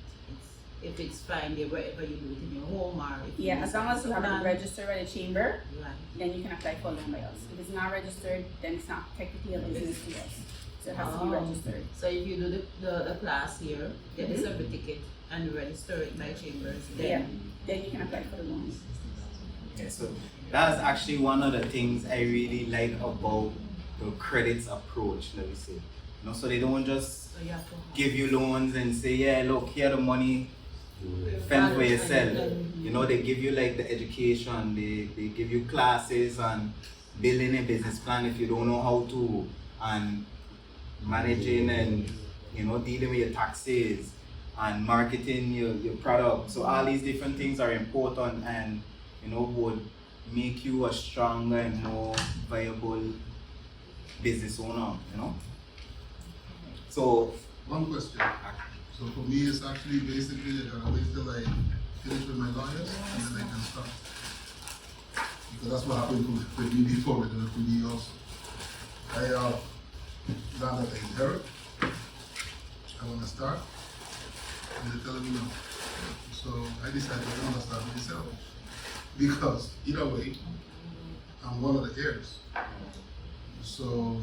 If it's fine there wherever you do it in your home or if Yeah, as long as you have it land. registered by the chamber, Right. then you can apply for a loan by us. If it's not registered, then it's not technically a business to us. So it has to be registered. So if you do the class here, get the certificate and register it by chambers, Yeah, then then you can apply for the loans. yeah, so that's actually one of the things I really like about the credits approach, let me say. You know, so they don't just so you have to have give you loans and say, yeah, look, here the money, fend for yourself. You know, they give you like the education, they give you classes on building a business plan if you don't know how to, and managing and, you know, dealing with your taxes and marketing your product. So all these different things are important and, you know, would make you a stronger and more viable business owner, you know. So One question. So for me, it's actually basically I gotta wait till I finish with my lawyers and then I can start. Because that's what happened with me before with me also. Now that I inherit, I wanna start, and they're telling me no. So I decided I wanna start myself. Because either way, I'm one of the heirs. So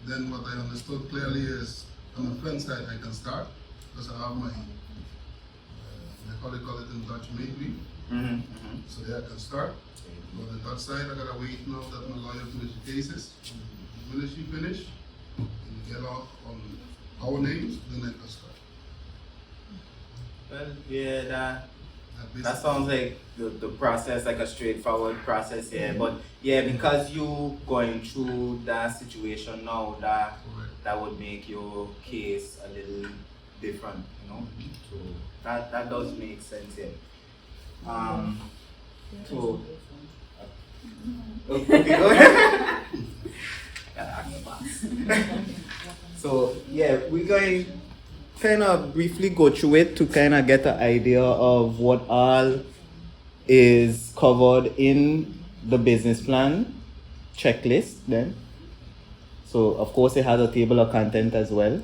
then what I understood clearly is on the front side I can start because I have my, they call it in Dutch maybe. So there I can start. But on the Dutch side I gotta wait now that my lawyer finish the cases. When she finish, and get off on our names, then I can start. well, yeah, that sounds like the process, like a straightforward process, yeah. But yeah, because you going through that situation now, that would make your case a little different, you know. So that does make sense, yeah. So okay, go ahead. So yeah, we're going kind of briefly go through it to kind of get an idea of what all is covered in the business plan checklist then. So of course it has a table of content as well.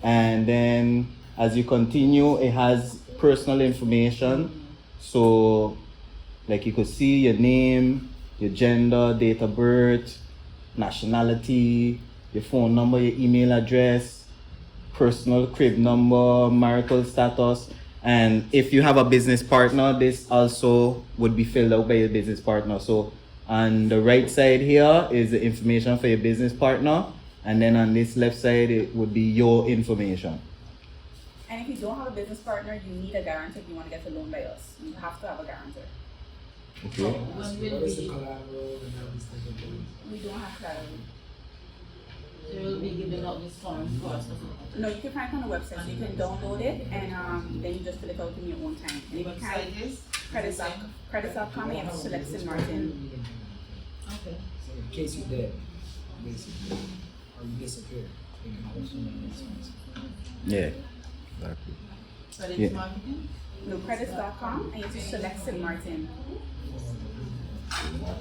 And then as you continue, it has personal information. So like you could see your name, your gender, date of birth, nationality, your phone number, your email address, personal crib number, marital status, and if you have a business partner, this also would be filled out by your business partner. So on the right side here is the information for your business partner, and then on this left side it would be your information. And if you don't have a business partner, you need a guarantor if you want to get a loan by us. You have to have a guarantor. Okay. What is the collateral and all these type of things? We don't have collateral. They will be giving out this form for us. No, you can find it on the website. So you can download it and then you just fill it out in your own time. And if you Website can't, is? Qredits.com and select St. Martin. Okay. So in case you're dead, basically, or you disappear, you can have some expense. Yeah. Exactly. Credits Yeah. marketing? No, Qredits.com and you just select St. Martin.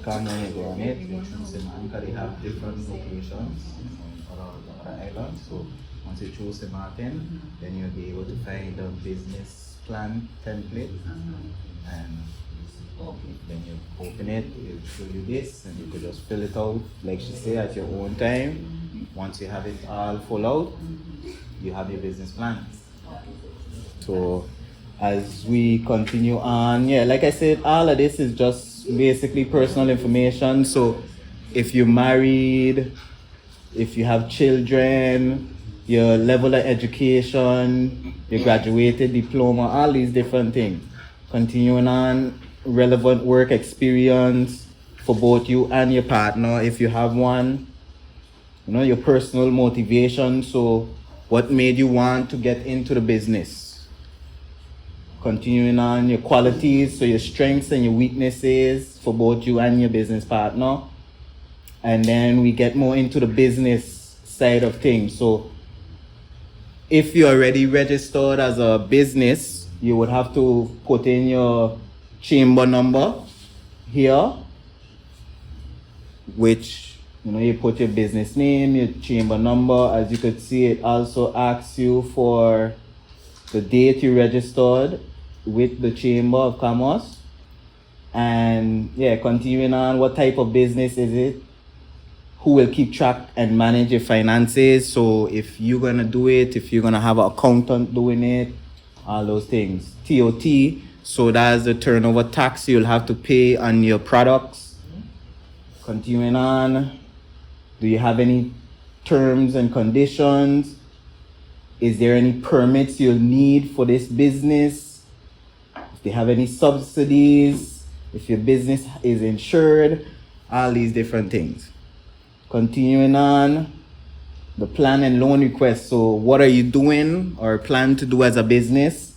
Come when you go on it, you choose them because they have different locations on other islands. So once you choose the Martin, then you'll be able to find the business plan template, and then you open it, it'll show you this, and you could just fill it out, like she said, at your own time. Once you have it all full out, you have your business plan. So as we continue on, yeah, like I said, all of this is just basically personal information. So if you're married, if you have children, your level of education, your graduated diploma, all these different things. Continuing on, relevant work experience for both you and your partner if you have one. You know, your personal motivation. So what made you want to get into the business? Continuing on, your qualities, so your strengths and your weaknesses for both you and your business partner. And then we get more into the business side of things. So if you're already registered as a business, you would have to put in your chamber number here, which, you know, you put your business name, your chamber number. As you could see, it also asks you for the date you registered with the Chamber of Commerce. And yeah, continuing on, what type of business is it? Who will keep track and manage your finances? So if you're gonna do it, if you're gonna have an accountant doing it, all those things. TOT, so that's the turnover tax you'll have to pay on your products. Continuing on, do you have any terms and conditions? Is there any permits you'll need for this business? If they have any subsidies, if your business is insured, all these different things. Continuing on, the plan and loan request. So what are you doing or plan to do as a business?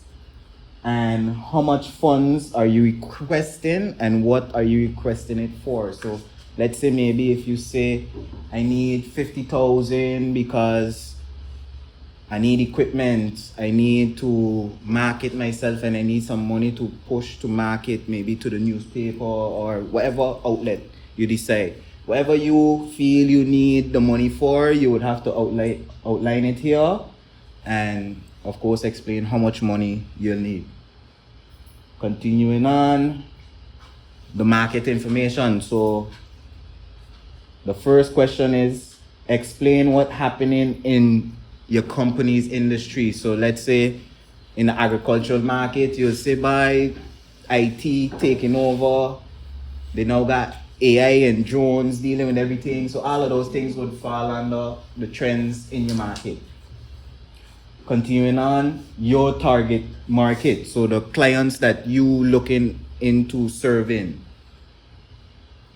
And how much funds are you requesting and what are you requesting it for? So let's say maybe if you say, I need 50,000 because I need equipment, I need to market myself, and I need some money to push to market, maybe to the newspaper or whatever outlet you decide. Whatever you feel you need the money for, you would have to outline it here, and of course explain how much money you'll need. Continuing on, the market information. So the first question is, explain what's happening in your company's industry. So let's say in the agricultural market, you'll say by IT taking over, they now got AI and drones dealing with everything. So all of those things would fall under the trends in your market. Continuing on, your target market. So the clients that you looking into serving.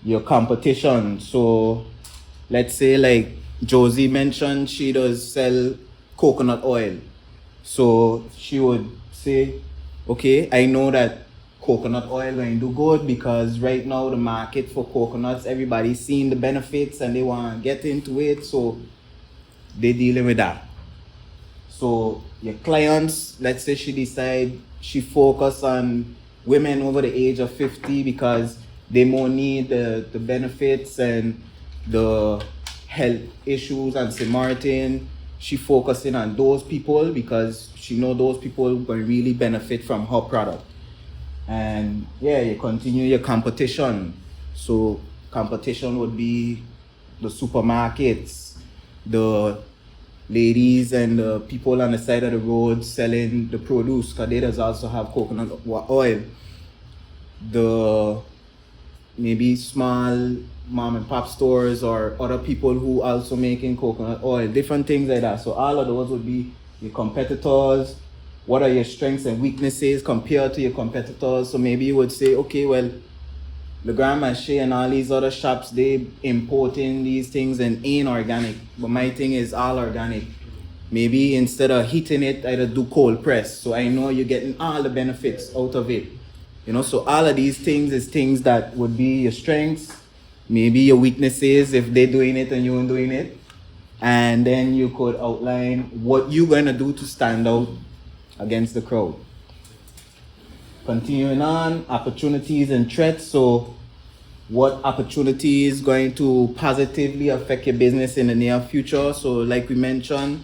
Your competition. So let's say like Josie mentioned, she does sell coconut oil. So she would say, okay, I know that coconut oil going to do good because right now the market for coconuts, everybody's seeing the benefits and they want to get into it. So they're dealing with that. So your clients, let's say she decide she focus on women over the age of 50 because they more need the benefits and the health issues and St. Martin. She focusing on those people because she know those people will really benefit from her product. And yeah, you continue your competition. So competition would be the supermarkets, the ladies and the people on the side of the road selling the produce, because they does also have coconut oil. The maybe small mom and pop stores or other people who also making coconut oil, different things like that. So all of those would be your competitors. what are your strengths and weaknesses compared to your competitors. So maybe you would say, okay, well, 𝐵𝐿 and all these other shops, they importing these things and ain't organic. But my thing is all organic. Maybe instead of heating it, I just do cold press. So I know you're getting all the benefits out of it. You know, so all of these things is things that would be your strengths, maybe your weaknesses if they're doing it and you aren't doing it. And then you could outline what you're gonna do to stand out against the crowd. Continuing on, opportunities and threats. So what opportunity is going to positively affect your business in the near future? So like we mentioned,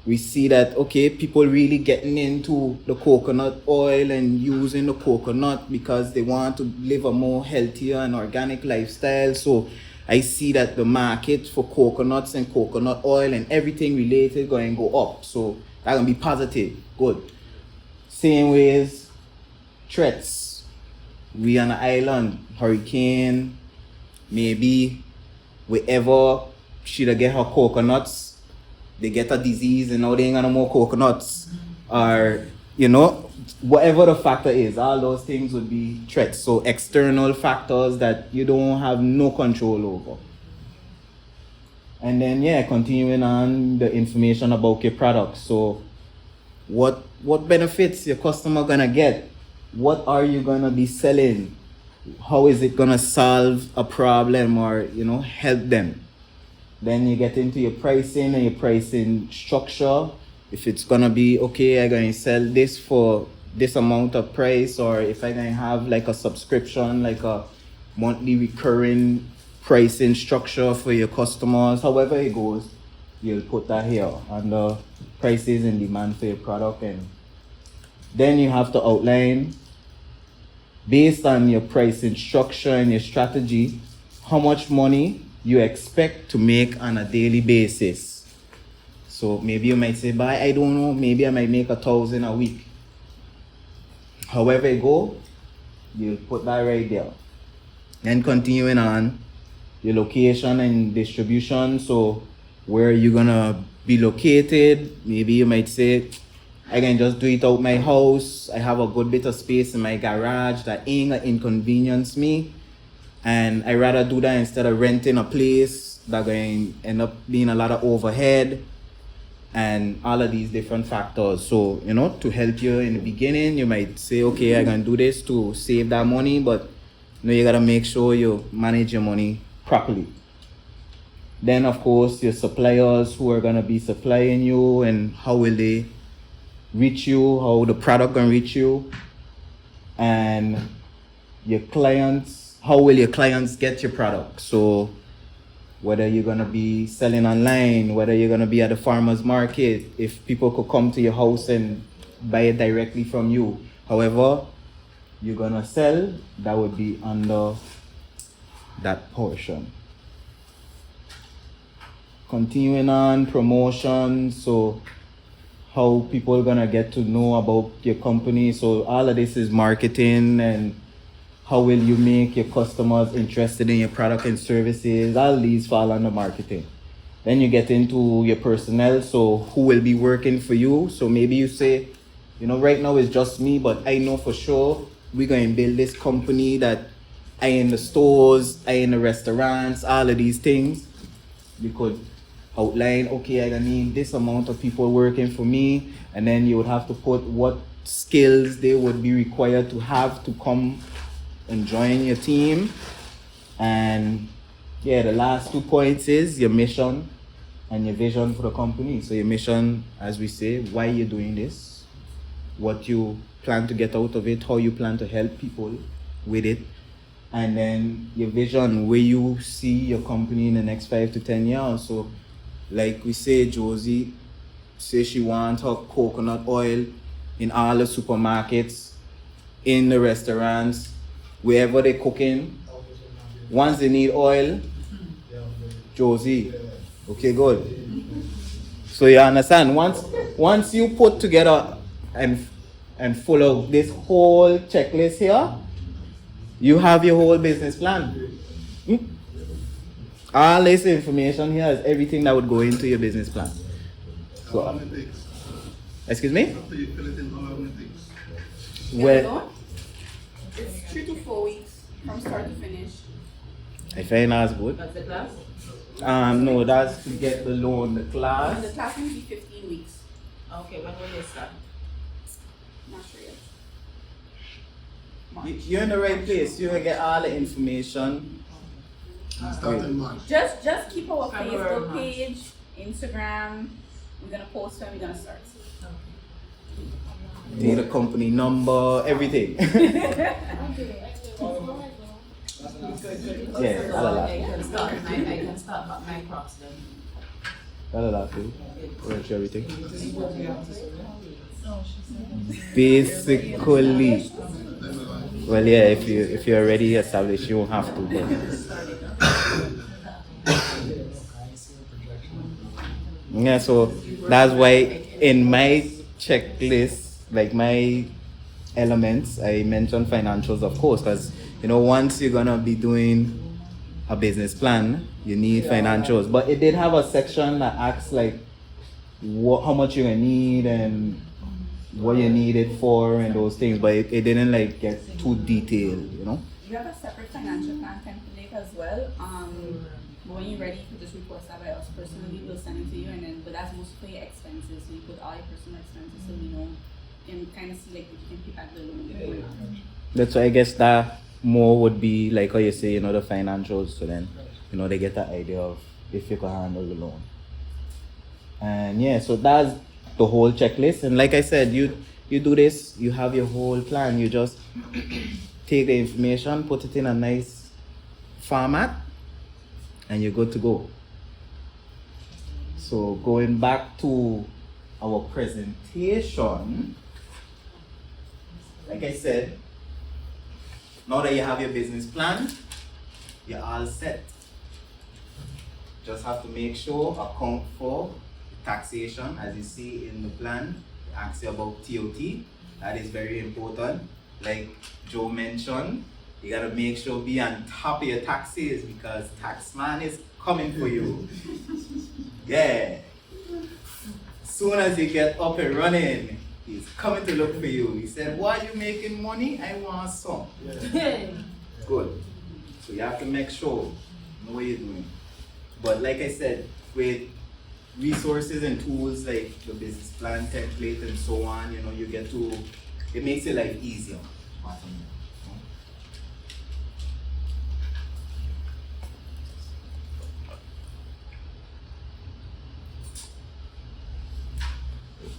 we see that, okay, people really getting into the coconut oil and using the coconut because they want to live a more healthier and organic lifestyle. So I see that the market for coconuts and coconut oil and everything related going to go up. So that's going to be positive. Good. Same ways, threats. We on an island, hurricane, maybe wherever should I get her coconuts, they get a disease and now they ain't got no more coconuts. Or, you know, whatever the factor is, all those things would be threats. So external factors that you don't have no control over. And then, yeah, continuing on the information about your product. So what benefits your customer gonna get? What are you gonna be selling? How is it gonna solve a problem or, you know, help them? Then you get into your pricing and your pricing structure. If it's gonna be, okay, I'm gonna sell this for this amount of price, or if I'm gonna have like a subscription, like a monthly recurring pricing structure for your customers, however it goes, you'll put that here under prices and demand for your product. And then you have to outline, based on your pricing structure and your strategy, how much money you expect to make on a daily basis. So maybe you might say, but I don't know, maybe I might make 1,000 a week. However it go, you'll put that right there. Then continuing on, your location and distribution. So where you're gonna be located. Maybe you might say, I can just do it out my house. I have a good bit of space in my garage that ain't gonna inconvenience me. And I rather do that instead of renting a place that going to end up being a lot of overhead and all of these different factors. So, you know, to help you in the beginning, you might say, okay, I'm going to do this to save that money, but you know, you got to make sure you manage your money properly. Then, of course, your suppliers who are going to be supplying you and how will they reach you, how the product going to reach you, and your clients. How will your clients get your product? So whether you're gonna be selling online, whether you're gonna be at the farmer's market, if people could come to your house and buy it directly from you. However you're gonna sell, that would be under that portion. Continuing on, promotion. So how people are gonna get to know about your company. So all of this is marketing, and how will you make your customers interested in your product and services? All these fall under marketing. Then you get into your personnel. So who will be working for you? So maybe you say, you know, right now it's just me, but I know for sure we're going to build this company that I in the stores, I in the restaurants, all of these things. You could outline, okay, I need this amount of people working for me. And then you would have to put what skills they would be required to have to come and join your team. And yeah, the last 2 points is your mission and your vision for the company. So your mission, as we say, why you're doing this, what you plan to get out of it, how you plan to help people with it, and then your vision, where you see your company in the next 5 to 10 years. So like we say, Josie say she wants her coconut oil in all the supermarkets, in the restaurants, wherever they're cooking. Once they need oil, Josie. Okay, good. So you understand, once you put together and follow this whole checklist here, you have your whole business plan. All this information here is everything that would go into your business plan. So how long it takes? Excuse me? After you fill it in, how long it takes? Well, It's 3 to 4 weeks from start to finish. I find that's good. That's the class? No, that's to get the loan, the And class. the class will be 15 weeks. Okay, when will you start? Not sure yet. You're in the right place. You're gonna get all the information. Start in March. Just keep our February, Facebook March. page, Instagram. We're gonna post when we're gonna start. Take the company number, everything. Yeah, all of that. I can start my crops then. All of that too. Correct everything. Basically, well, yeah, if you're already established, you don't have to. But yeah, so that's why in my checklist, like my elements, I mentioned financials, of course, because once you're gonna be doing a business plan, you need financials. But it did have a section that asks like how much you're gonna need and what you need it for and those things, but it didn't like get too detailed, You have a separate financial plan template as well. But when you're ready, you can just request that by us personally. We'll send it to you, but that's mostly for your expenses. So you put all your personal expenses, so you can kind of see like if you can pick up the loan or not. That's why I guess that more would be like how you say, the financials, so then they get the idea of if you can handle the loan. And yeah, so that's the whole checklist. And like I said, you do this, you have your whole plan. You just take the information, put it in a nice format, and you're good to go. So going back to our presentation, like I said, now that you have your business plan, you're all set. Just have to make sure account for taxation. As you see in the plan, it asks you about TOT. That is very important. Like Joe mentioned, you gotta make sure be on top of your taxes because taxman is coming for you. Yeah. Soon as you get up and running, he's coming to look for you. He said, "Why are you making money? I want some." Good. So you have to make sure know what you're doing. But like I said, with resources and tools like the business plan template and so on, you get to, it makes your life easier.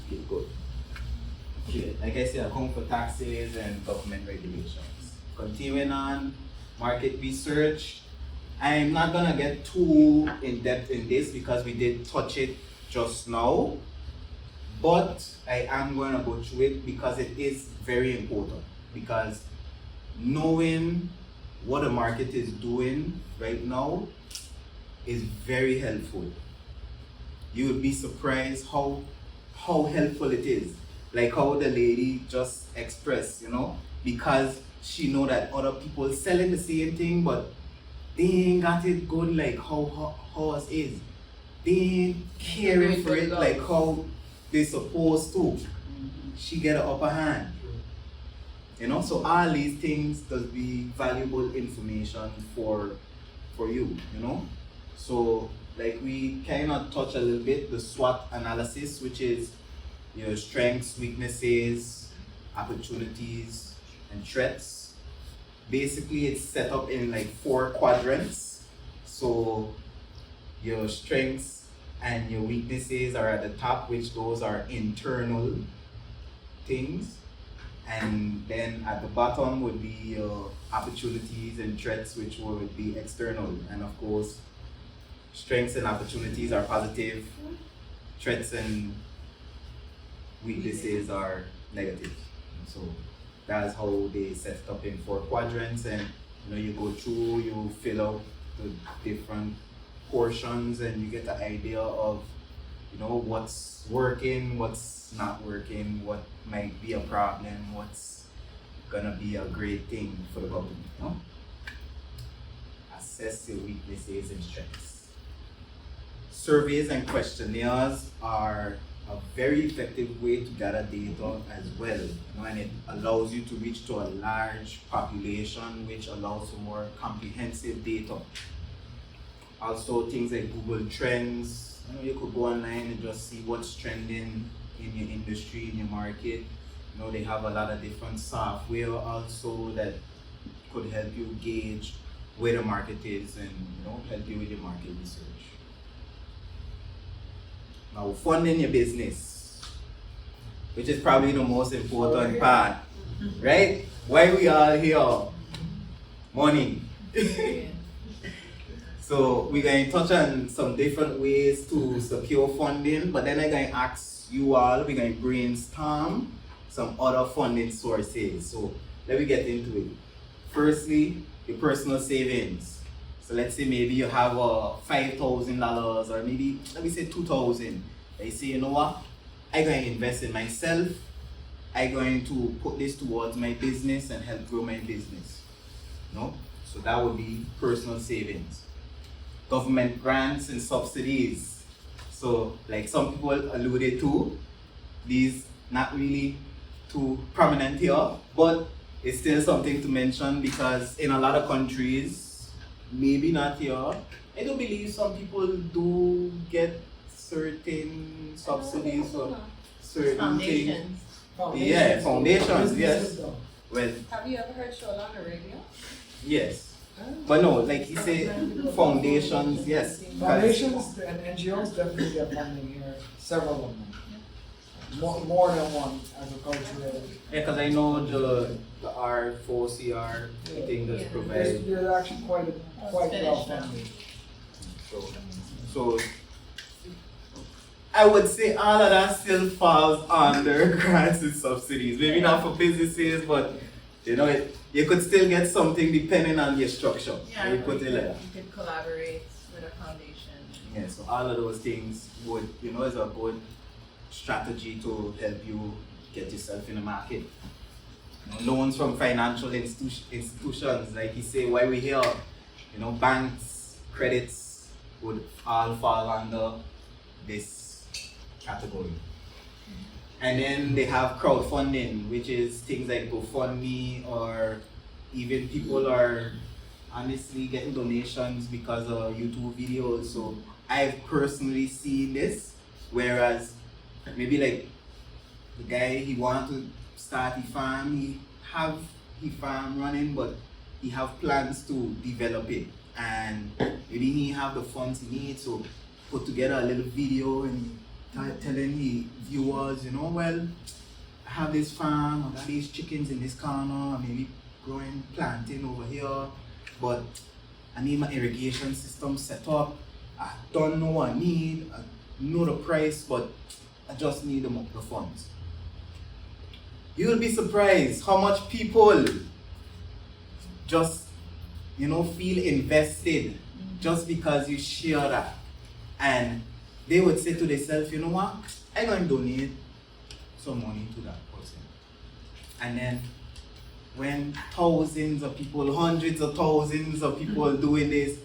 Okay, good. Okay, like I said, account for taxes and government regulations. Continuing on, market research. I'm not gonna get too in depth in this because we did touch it just now, but I am going to go through it because it is very important. Because knowing what the market is doing right now is very helpful. You would be surprised how helpful it is. Like how the lady just expressed, because she know that other people selling the same thing, but they ain't got it good like how us is. They ain't caring for it like how they supposed to. She get an upper hand. So all these things does be valuable information for you, So like we kind of touch a little bit the SWOT analysis, which is your strengths, weaknesses, opportunities, and threats. Basically, it's set up in like 4 quadrants. So your strengths and your weaknesses are at the top, which those are internal things. And then at the bottom would be your opportunities and threats, which would be external. And of course, strengths and opportunities are positive, threats and weaknesses are negative. So that's how they set it up in 4 quadrants, and you go through, you fill out the different portions, and you get the idea of what's working, what's not working, what might be a problem, what's gonna be a great thing for the company. Assess your weaknesses and strengths. Surveys and questionnaires are a very effective way to gather data as well, you know, and it allows you to reach to a large population, which allows for more comprehensive data. Also, things like Google Trends, you know, you could go online and just see what's trending in your industry, in your market. You know, they have a lot of different software also that could help you gauge where the market is and, you know, help you with your market research. Now, funding your business, which is probably the most important part, right? Why we all here? Money. So we're going to touch on some different ways to secure funding, but then I'm going to ask you all, we're going to brainstorm some other funding sources. So let me get into it. Firstly, your personal savings. So let's say maybe you have $5,000 or maybe, let me say $2,000. You say, you know what, I'm going to invest in myself. I'm going to put this towards my business and help grow my business. No? So that would be personal savings. Government grants and subsidies. So like some people alluded to, these not really too prominent here, but it's still something to mention because in a lot of countries, maybe not here, I do believe some people do get certain subsidies for certain things. Yeah, foundations, yes. Well, Have you ever heard Shola on the radio? yes. But no, like he said, foundations, yes. Foundations and NGOs definitely get funding here, several of them. More than one agricultural. Yeah, because I know the 𝐅𝐫𝐶R thing does provide. They're actually quite well funded. So I would say all of that still falls under grants and subsidies. Maybe not for businesses, but you know, you could still get something depending on your structure. Yeah, you put it like that. You could collaborate with a foundation. Yeah, so all of those things would, you know, is a good strategy to help you get yourself in the market. You know, loans from financial institutions, like you say, why we here, you know, banks, credits would all fall under this category. And then they have crowdfunding, which is things like GoFundMe, or even people are honestly getting donations because of YouTube videos. So I've personally seen this, whereas maybe like the guy, he want to start a farm, he have his farm running, but he have plans to develop it, and maybe he have the funds he needs, so put together a little video and telling the viewers, you know, well, I have this farm, I got these chickens in this corner, I maybe growing planting over here, but I need my irrigation system set up. I don't know what I need, I know the price, but I just need the funds. You'll be surprised how much people just, you know, feel invested just because you share that. And they would say to themselves, you know what, I'm going to donate some money to that person. And then when thousands of people, hundreds of thousands of people doing this,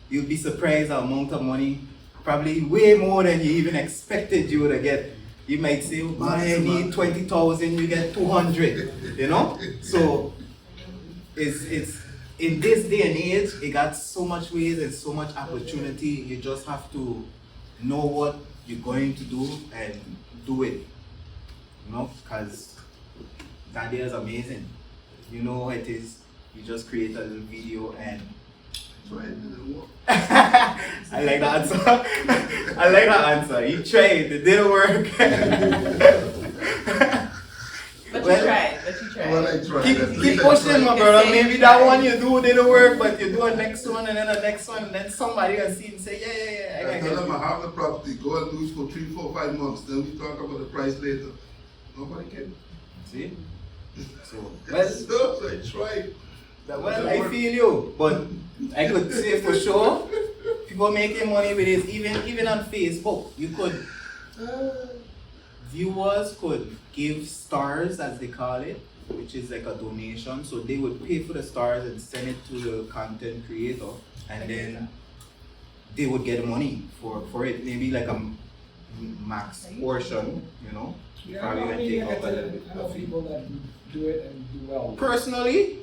you'll be surprised the amount of money, probably way more than you even expected you would get. You might say, oh, I need 20,000, you get 200, you know? So it's in this day and age, it got so much ways and so much opportunity. You just have to know what you're going to do and do it, you know, because that day is amazing. You know what it is, you just create a little video and I like that answer. I like that answer. You tried, it didn't work. But you tried. Well, I tried. Keep pushing, my brother. Maybe that one you do didn't work, but you do a next one and then the next one, and then somebody will see and say, yeah, I tell them I have the property, go and do it for 3, 4, 5 months, then we talk about the price later. Nobody can. See? So, So I tried. Well, I feel you, but I could say for sure, people making money with it, even on Facebook, you could, viewers could give stars, as they call it, which is like a donation. So they would pay for the stars and send it to the content creator, and then they would get money for it. Maybe like max portion, you know. Yeah, Probably I gonna mean, take I off a little bit. know people that do it and do well. Personally,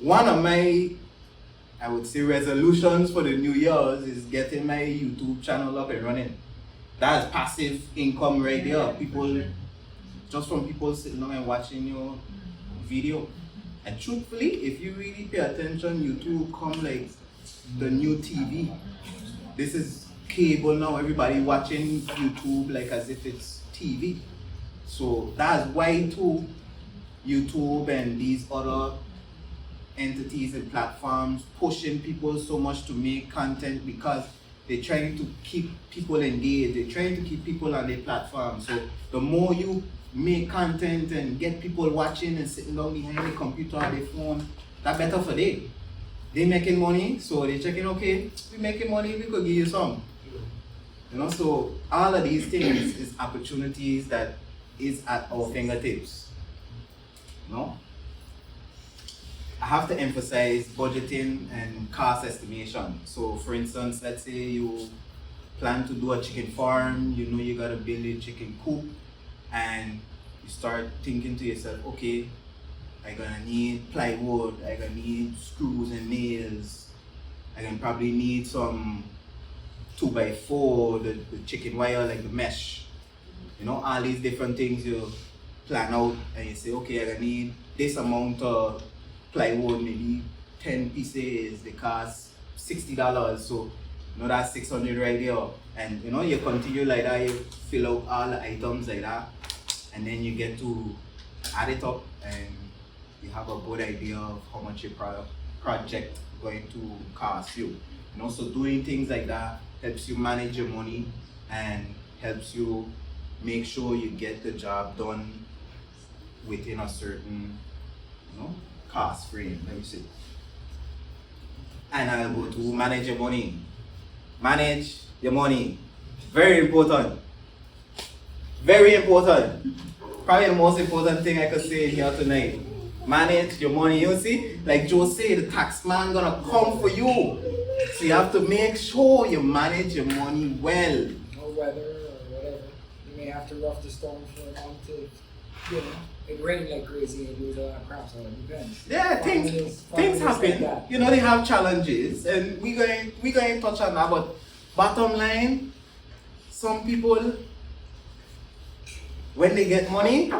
one of my, I would say, resolutions for the new year's is getting my YouTube channel up and running. That's passive income right there. People, just from people sitting down and watching your video. And truthfully, if you really pay attention, YouTube come like the new TV. This is cable now. Everybody watching YouTube like as if it's TV. So that's why too, YouTube and these other entities and platforms pushing people so much to make content, because they're trying to keep people engaged. They're trying to keep people on their platform. So the more you make content and get people watching and sitting down behind the computer or their phone, that's better for them. They making money, so they're checking, okay, we making money, we could give you some. You know, so all of these things is opportunities that is at our fingertips. You know? I have to emphasize budgeting and cost estimation. So for instance, let's say you plan to do a chicken farm, you know you gotta build a chicken coop, and you start thinking to yourself, okay, I'm gonna need plywood, I'm gonna need screws and nails, I'm gonna probably need some 2x4, the chicken wire, like the mesh. You know, all these different things you plan out and you say, okay, I'm gonna need this amount of plywood, maybe 10 pieces, they cost $60, so you know that's 600 right there. And you know, you continue like that, you fill out all the items like that, and then you get to add it up and you have a good idea of how much your project going to cost you. You know, so doing things like that helps you manage your money and helps you make sure you get the job done within a certain, you know, cost frame, let me see. And I'll go to manage your money. Manage your money. Very important. Very important. Probably the most important thing I could say here tonight. Manage your money. You see, like Joe said, the tax man gonna come for you. So you have to make sure you manage your money well. No weather or whatever. You may have to rough the storm for a month if, you know, it rained like crazy and lose a lot of crops, so it depends. Yeah, things happen. Like you know, they have challenges, and we going to touch on that. But bottom line, some people, when they get money,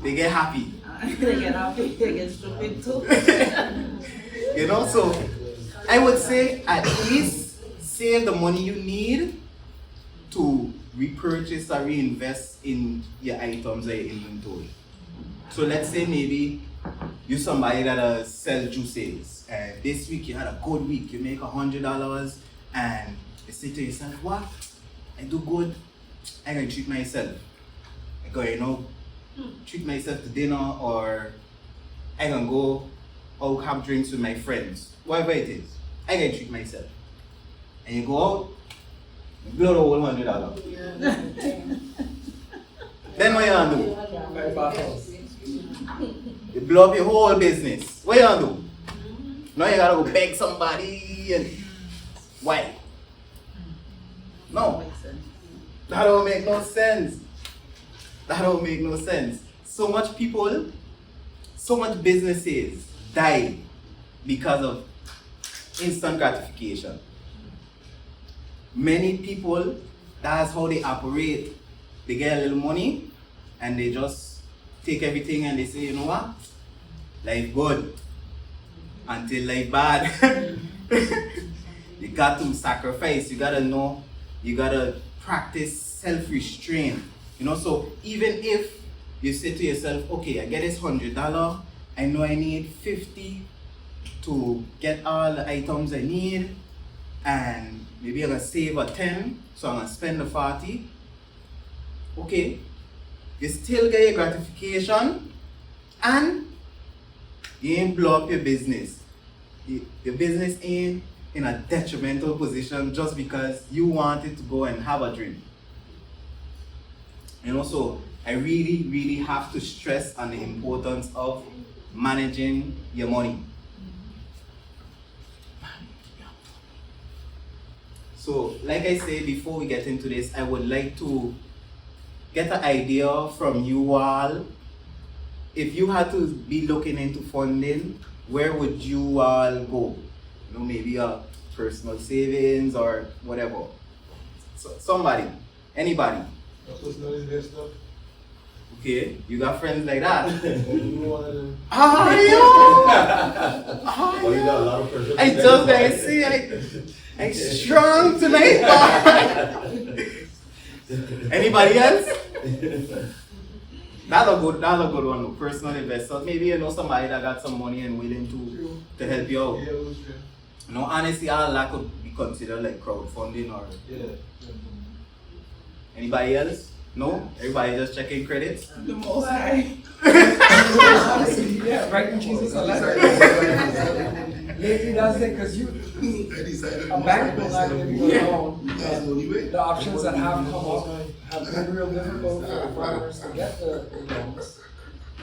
they get happy. They get happy, they get stupid too. You know, so I would say at least save the money you need to repurchase or reinvest in your items or your inventory. So let's say maybe you're somebody that sells juices, and this week you had a good week, you make $100, and you say to yourself, what? I do good, I'm gonna treat myself. I'm gonna, you know, treat myself to dinner, or I'm gonna go out have drinks with my friends, whatever it is. I'm gonna treat myself. And you go out, you blow the whole $100. Then what you gonna do? You blow up your whole business. What you gonna do? Now you gotta go beg somebody, and why? No. That don't make no sense. That don't make no sense. So much people, so much businesses die because of instant gratification. Many people, that's how they operate. They get a little money and they just take everything and they say, you know what? Life good until life bad. You got to sacrifice. You gotta know. You gotta practice self-restraint. You know, so even if you say to yourself, okay, I get this $100, I know I need 50 to get all the items I need, and maybe I'm gonna save a 10, so I'm gonna spend the 40. Okay, you still get your gratification, and you ain't blow up your business. Your business ain't in a detrimental position just because you wanted to go and have a drink. And also, I really, really have to stress on the importance of managing your money. So, like I say, before we get into this, I would like to get an idea from you all. If you had to be looking into funding, where would you all go? You know, maybe a personal savings or whatever. So, somebody, anybody. A personal investor. Okay, you got friends like that. You one of them. Oh, Oh, you got a lot of pressure. I just I see I strong tonight. Anybody else? That's a good one. Personal investor. Maybe you know somebody that got some money and willing to help you out. Yeah, it was true. No, honestly, all that could be considered like crowdfunding or anybody else? No? Everybody just checking credits? The most high. Honestly, yeah, writing Jesus a letter. Lately, that's it, because a bank will not give you a loan. And the options that have come up have been real difficult for the farmers to get the loans.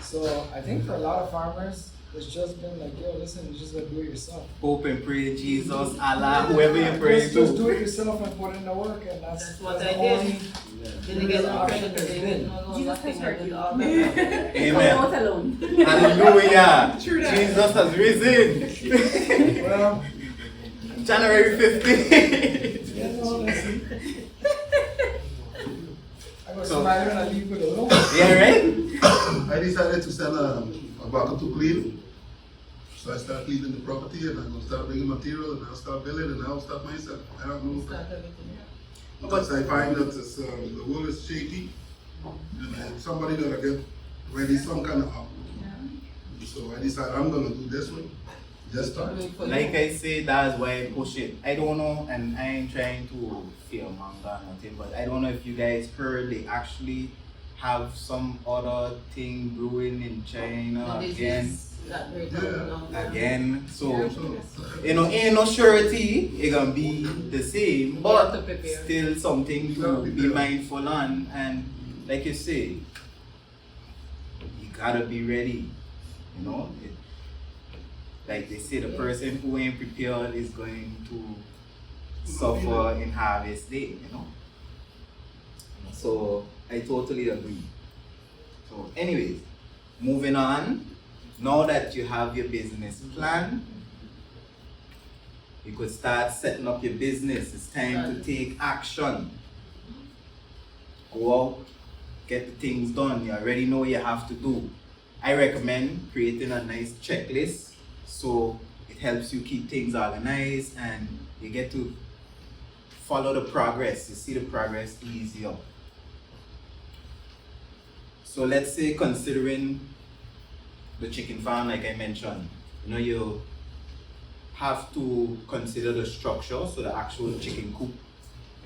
So I think for a lot of farmers, it's just been like, yo, listen, you just gotta do it yourself. Hope and pray, Jesus, Allah, whoever you're praying Just to. do it yourself and put in the work, and that's what the I did. only Didn't get no credit, has they been. didn't know Jesus nothing, has I heard did you. all that. Amen. Come out alone. Hallelujah. True that. Jesus has risen. Well, January 15th. yeah, no, listen. I got So- somebody gonna leave with a loan. Yeah, right? I decided to sell a bucket to clean. So I start cleaning the property and I'm gonna start bringing material and I'll start building and I'll start myself. I don't know. Start everything. Because I find that it's, the world is shaky and somebody gotta get ready some kind of up. So I decided I'm gonna do this one. Just start. Like I say, that's why I push it. I don't know, and I ain't trying to fear manga or nothing, but I don't know if you guys heard they actually have some other thing brewing in China again. Again, so you know, ain't no surety it gonna be the same, but still something to be mindful on. And like you say, you gotta be ready. You know, like they say, the person who ain't prepared is going to suffer in harvest day. You know, so I totally agree. So, anyways, moving on. Now that you have your business plan, you could start setting up your business. It's time to take action. Go out, get the things done. You already know what you have to do. I recommend creating a nice checklist so it helps you keep things organized and you get to follow the progress. You see the progress easier. So let's say considering the chicken farm, like I mentioned, you know, you have to consider the structure, so the actual chicken coop,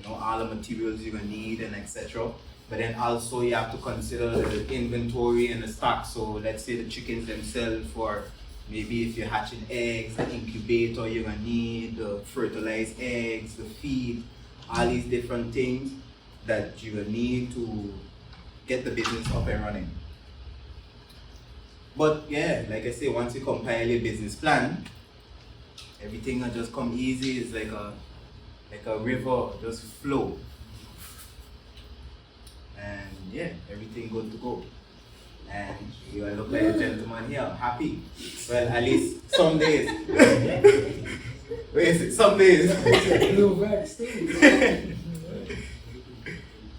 you know, all the materials you're gonna need and etc. But then also you have to consider the inventory and the stock. So let's say the chickens themselves, for maybe if you're hatching eggs, the incubator you're gonna need, the fertilized eggs, the feed, all these different things that you're gonna need to get the business up and running. But yeah, like I say, once you compile your business plan, everything will just come easy. It's like a river, just flow. And yeah, everything good to go. And you look like a gentleman here, happy. Well, at least some days. Wait, is it some days?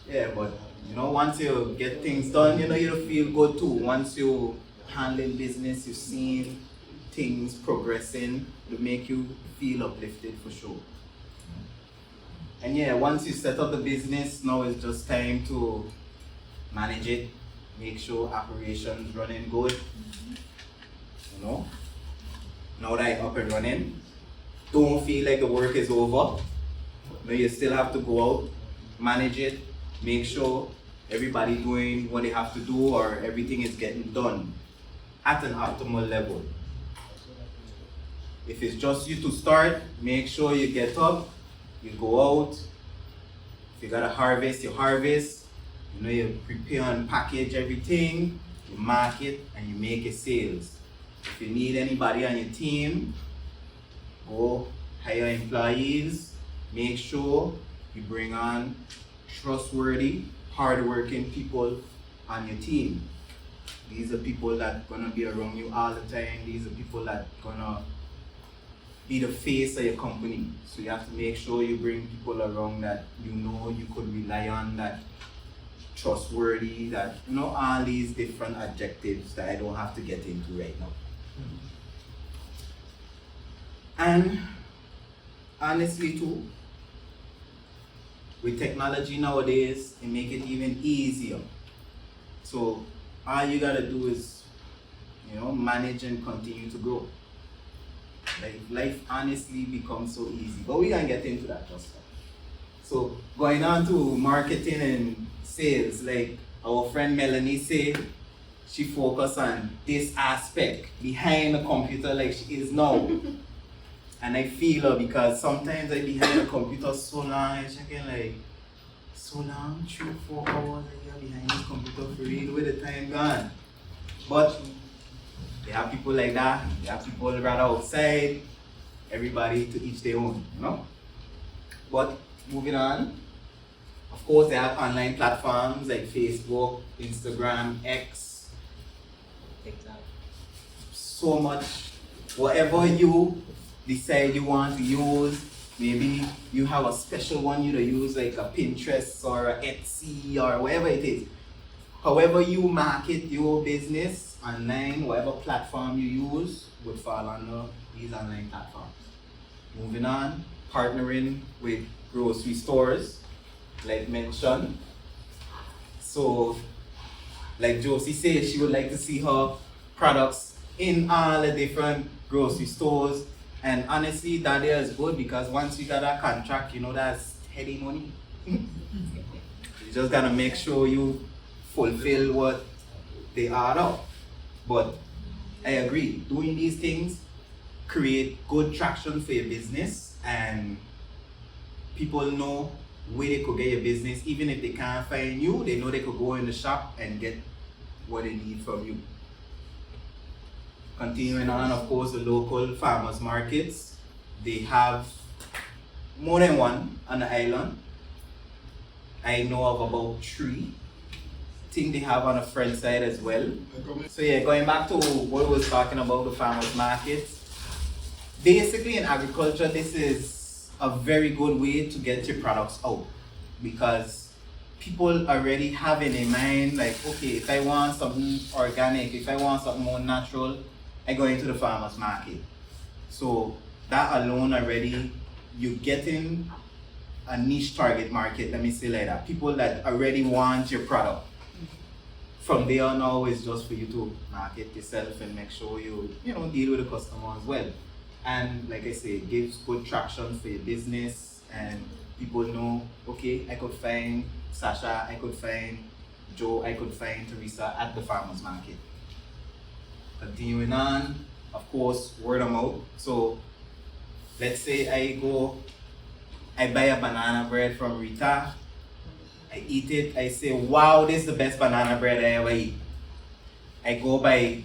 Yeah, but you know, once you get things done, you know, you'll feel good too. Once you handling business, you've seen things progressing, to make you feel uplifted for sure. And yeah, once you set up the business, now it's just time to manage it, make sure operations running good. You know, now that it's up and running, don't feel like the work is over. You know, you still have to go out, manage it, make sure everybody doing what they have to do or everything is getting done at an optimal level. If it's just you to start, make sure you get up, you go out. If you gotta harvest, you harvest. You know, you prepare and package everything, you market and you make your sales. If you need anybody on your team, go hire employees, make sure you bring on trustworthy, hardworking people on your team. These are people that gonna be around you all the time. These are people that gonna be the face of your company. So you have to make sure you bring people around that you know you could rely on, that trustworthy, that all these different adjectives that I don't have to get into right now. And honestly too, with technology nowadays, it make it even easier. So all you gotta do is, manage and continue to grow. Like life honestly becomes so easy, but we can get into that just now. So going on to marketing and sales, like our friend Melanie said, she focused on this aspect behind the computer like she is now. And I feel her because sometimes I behind the computer so long, I'm checking like, so long, 3-4 hours I get behind this computer for real, where the time gone. But they have people like that, they have people rather outside, everybody to each their own, But moving on, of course they have online platforms like Facebook, Instagram, X, TikTok. So much, whatever you decide you want to use, maybe you have a special one you to use like a Pinterest or a Etsy or whatever it is. However you market your business online, whatever platform you use would fall under these online platforms. Moving on, partnering with grocery stores, like mentioned. So, like Josie said, she would like to see her products in all the different grocery stores. And honestly, that is good because once you got that contract, that's heady money. You just gotta make sure you fulfill what they are up. But I agree, doing these things create good traction for your business, and people know where they could get your business. Even if they can't find you, they know they could go in the shop and get what they need from you. Continuing on, of course, the local farmers markets. They have more than one on the island. I know of about 3. I think they have on the front side as well. So yeah, going back to what we was talking about, the farmers markets. Basically in agriculture, this is a very good way to get your products out, because people already have in their mind like, okay, if I want something organic, if I want something more natural, I go into the farmers market. So that alone already, you're getting a niche target market, let me say like that. People that already want your product. From there on now, it's just for you to market yourself and make sure you deal with the customer as well. And like I say, it gives good traction for your business, and people know, okay, I could find Sasha, I could find Joe, I could find Teresa at the farmers market. Continuing on, of course, word of mouth. So let's say I buy a banana bread from Rita, I eat it, I say, wow, this is the best banana bread I ever eat. I go by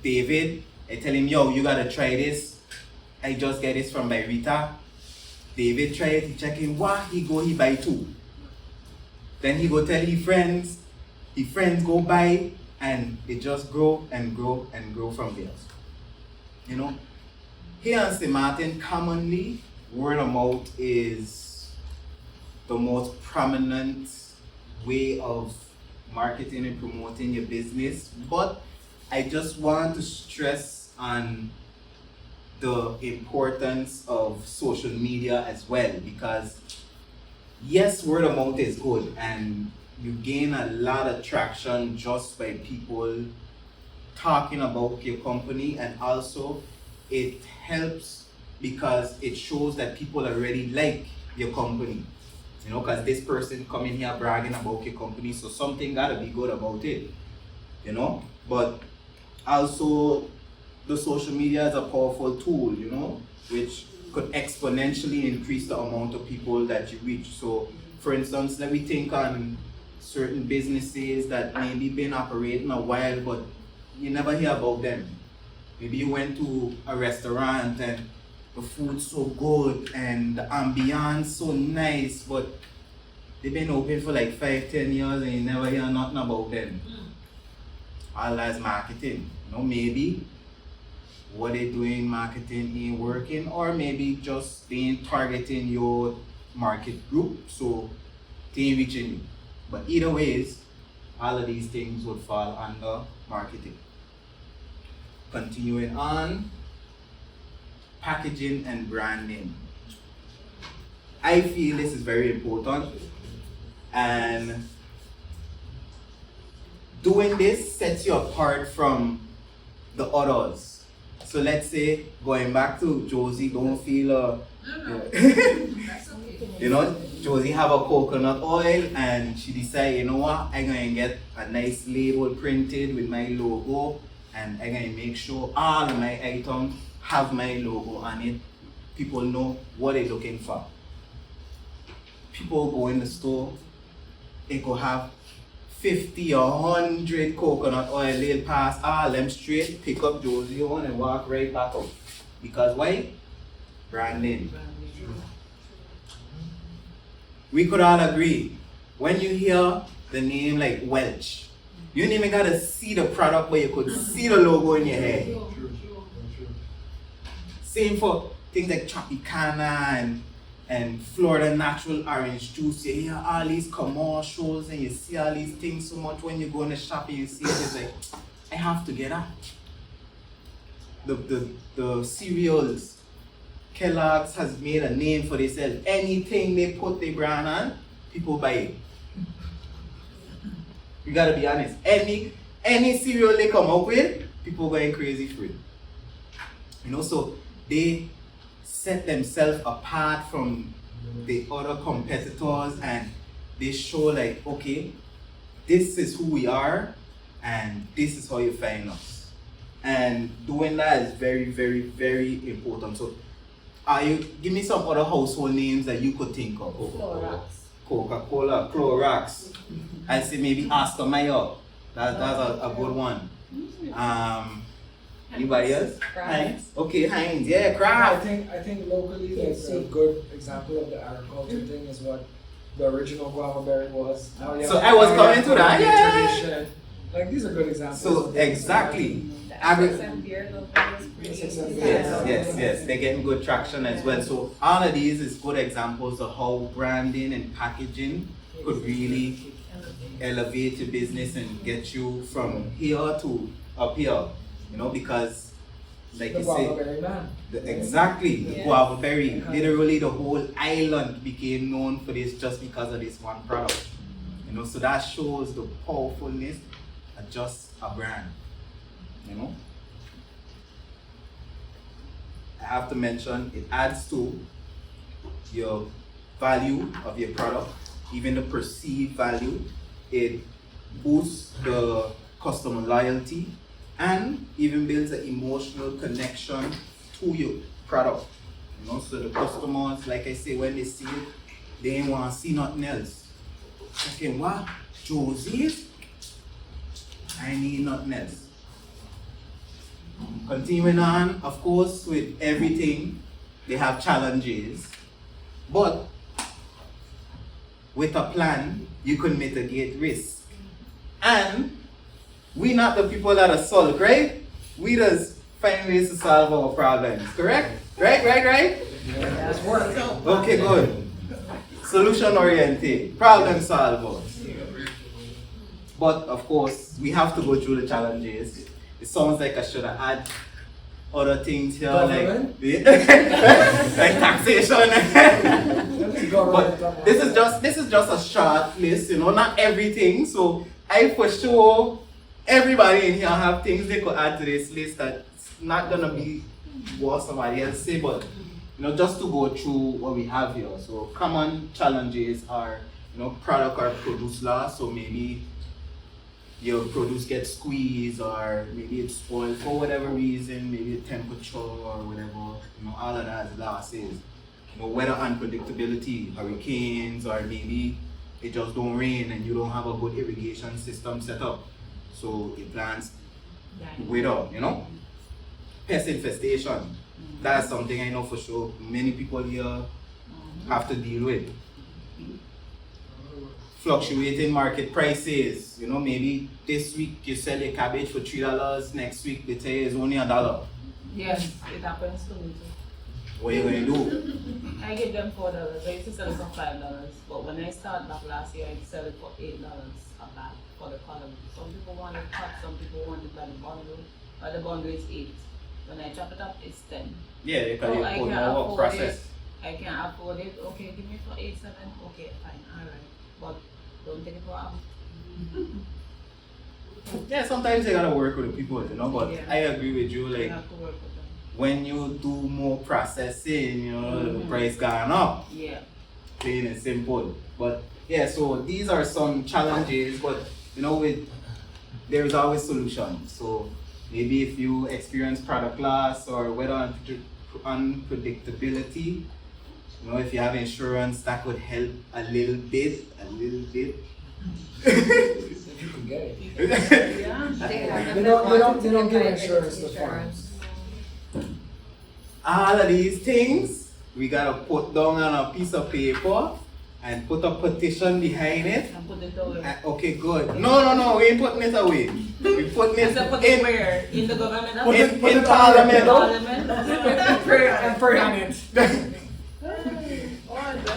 David, I tell him, yo, you gotta try this. I just get this from by Rita. David try it, he check in, what? He buy 2. Then he go tell his friends go buy, and it just grow and grow and grow from there. Here in St. Martin, commonly, word of mouth is the most prominent way of marketing and promoting your business. But I just want to stress on the importance of social media as well, because yes, word of mouth is good, and you gain a lot of traction just by people talking about your company, and also it helps because it shows that people already like your company. Because this person coming here bragging about your company, so something gotta be good about it. But also the social media is a powerful tool, which could exponentially increase the amount of people that you reach. So for instance, let me think on certain businesses that maybe been operating a while, but you never hear about them. Maybe you went to a restaurant and the food so good and the ambiance so nice, but they've been open for like 5-10 years and you never hear nothing about them. All that's marketing. You know, maybe what they doing marketing ain't working, or maybe just they ain't targeting your market group, so they ain't reaching you. But either ways, all of these things would fall under marketing. Continuing on, packaging and branding. I feel this is very important, and doing this sets you apart from the others. So let's say, going back to Josie, don't feel you know, Josie have a coconut oil and she decide, you know what, I'm gonna get a nice label printed with my logo, and I'm gonna make sure all of my items have my logo on it. People know what they're looking for. People go in the store, they could have 50 or 100 coconut oil, they'll pass all them straight, pick up Josie one and walk right back out. Because why? Branding. We could all agree, when you hear the name like Welch, you don't even gotta see the product, but you could see the logo in your head. Same for things like Tropicana and Florida natural orange juice. You hear all these commercials and you see all these things so much when you go in the shop and you see it, it's like, I have to get that. The cereals, Kellogg's has made a name for themselves. Anything they put their brand on, people buy it. You gotta be honest. Any cereal they come up with, people going crazy for it. You know, so they set themselves apart from the other competitors and they show like, okay, this is who we are and this is how you find us. And doing that is very, very, very important. So give me some other household names that you could think of. Coca-Cola, Clorox. I say maybe 𝐈𝐝𝐿𝐴. That's a good one. Anybody else? Heinz. Okay, Heinz. Yeah, Kraft. I think locally, like a good example of the agriculture thing is what the original guava berry was. So I was coming to that. Yeah. Like these are good examples. So exactly. Yes, they're getting good traction as well. So all of these is good examples of how branding and packaging could really elevate your business and get you from here to up here. You know, because like you said, the guava berry, literally the whole island became known for this just because of this one product. You know, so that shows the powerfulness of just a brand. You know, I have to mention it adds to your value of your product, even the perceived value. It boosts the customer loyalty and even builds an emotional connection to your product. You know, so the customers, like I say, when they see it, they ain't want to see nothing else. Okay, what? Josie's? I need nothing else. Continuing on, of course, with everything, they have challenges, but with a plan, you can mitigate risk. And we not the people that are solve, right? We just find ways to solve our problems, correct? Right? Yeah, that's work. Okay, good. Solution oriented, problem solvers. But of course, we have to go through the challenges. It sounds like I should have had other things here, like taxation. But this is just a short list, you know, not everything. So I for sure everybody in here have things they could add to this list that's not gonna be what somebody else say, but you know, just to go through what we have here. So common challenges are, you know, product or produce loss. So maybe your produce gets squeezed, or maybe it's spoiled for whatever reason, maybe the temperature or whatever, you know, all of that is losses. You know, weather unpredictability, hurricanes, or maybe it just don't rain and you don't have a good irrigation system set up. So your plants wither, you know. Pest infestation. That's something I know for sure many people here have to deal with. Fluctuating market prices. You know, maybe this week you sell your cabbage for $3, next week they tell you it's only $1. Yes, it happens to me too. What are you going to do? I give them $4. I used to sell it for $5, but when I started back last year, I sell it for $8 a bag for the column. Some people want it cut, some people want it by the bundle. By the bundle is 8. When I chop it up, it's 10. Yeah, because you I put can't more work afford process. it. I can't afford it. Okay, give me for 8, 7. Okay, fine, alright. But don't take it for out. Yeah, sometimes you gotta work with the people, you know, but Yeah. I agree with you, You like, have to work with them. when you do more processing, you know, the price gone up. Yeah. Plain and simple. But yeah, so these are some challenges, but you know, there's always solutions. So maybe if you experience product loss or weather unpredictability, you know, if you have insurance, that could help a little bit. If you could get it. Yeah. They don't give insurance to farms. All of these things we gotta put down on a piece of paper and put a petition behind it. And put it away. Okay, good. No, we ain't putting it away. We putting it Put in it where? In the government? in Parliament. Parliament? And pray on it.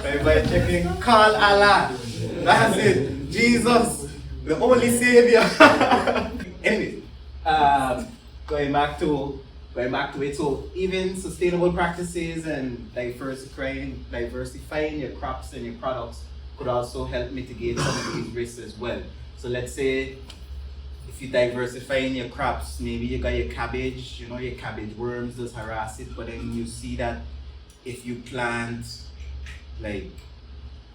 Everybody checking, call Allah. That's it. Jesus, the only savior. Anyway, going back to it. So even sustainable practices and diversifying your crops and your products could also help mitigate some of these risks as well. So let's say if you diversify in your crops, maybe you got your cabbage, you know, your cabbage worms just harass it, but then you see that if you plant like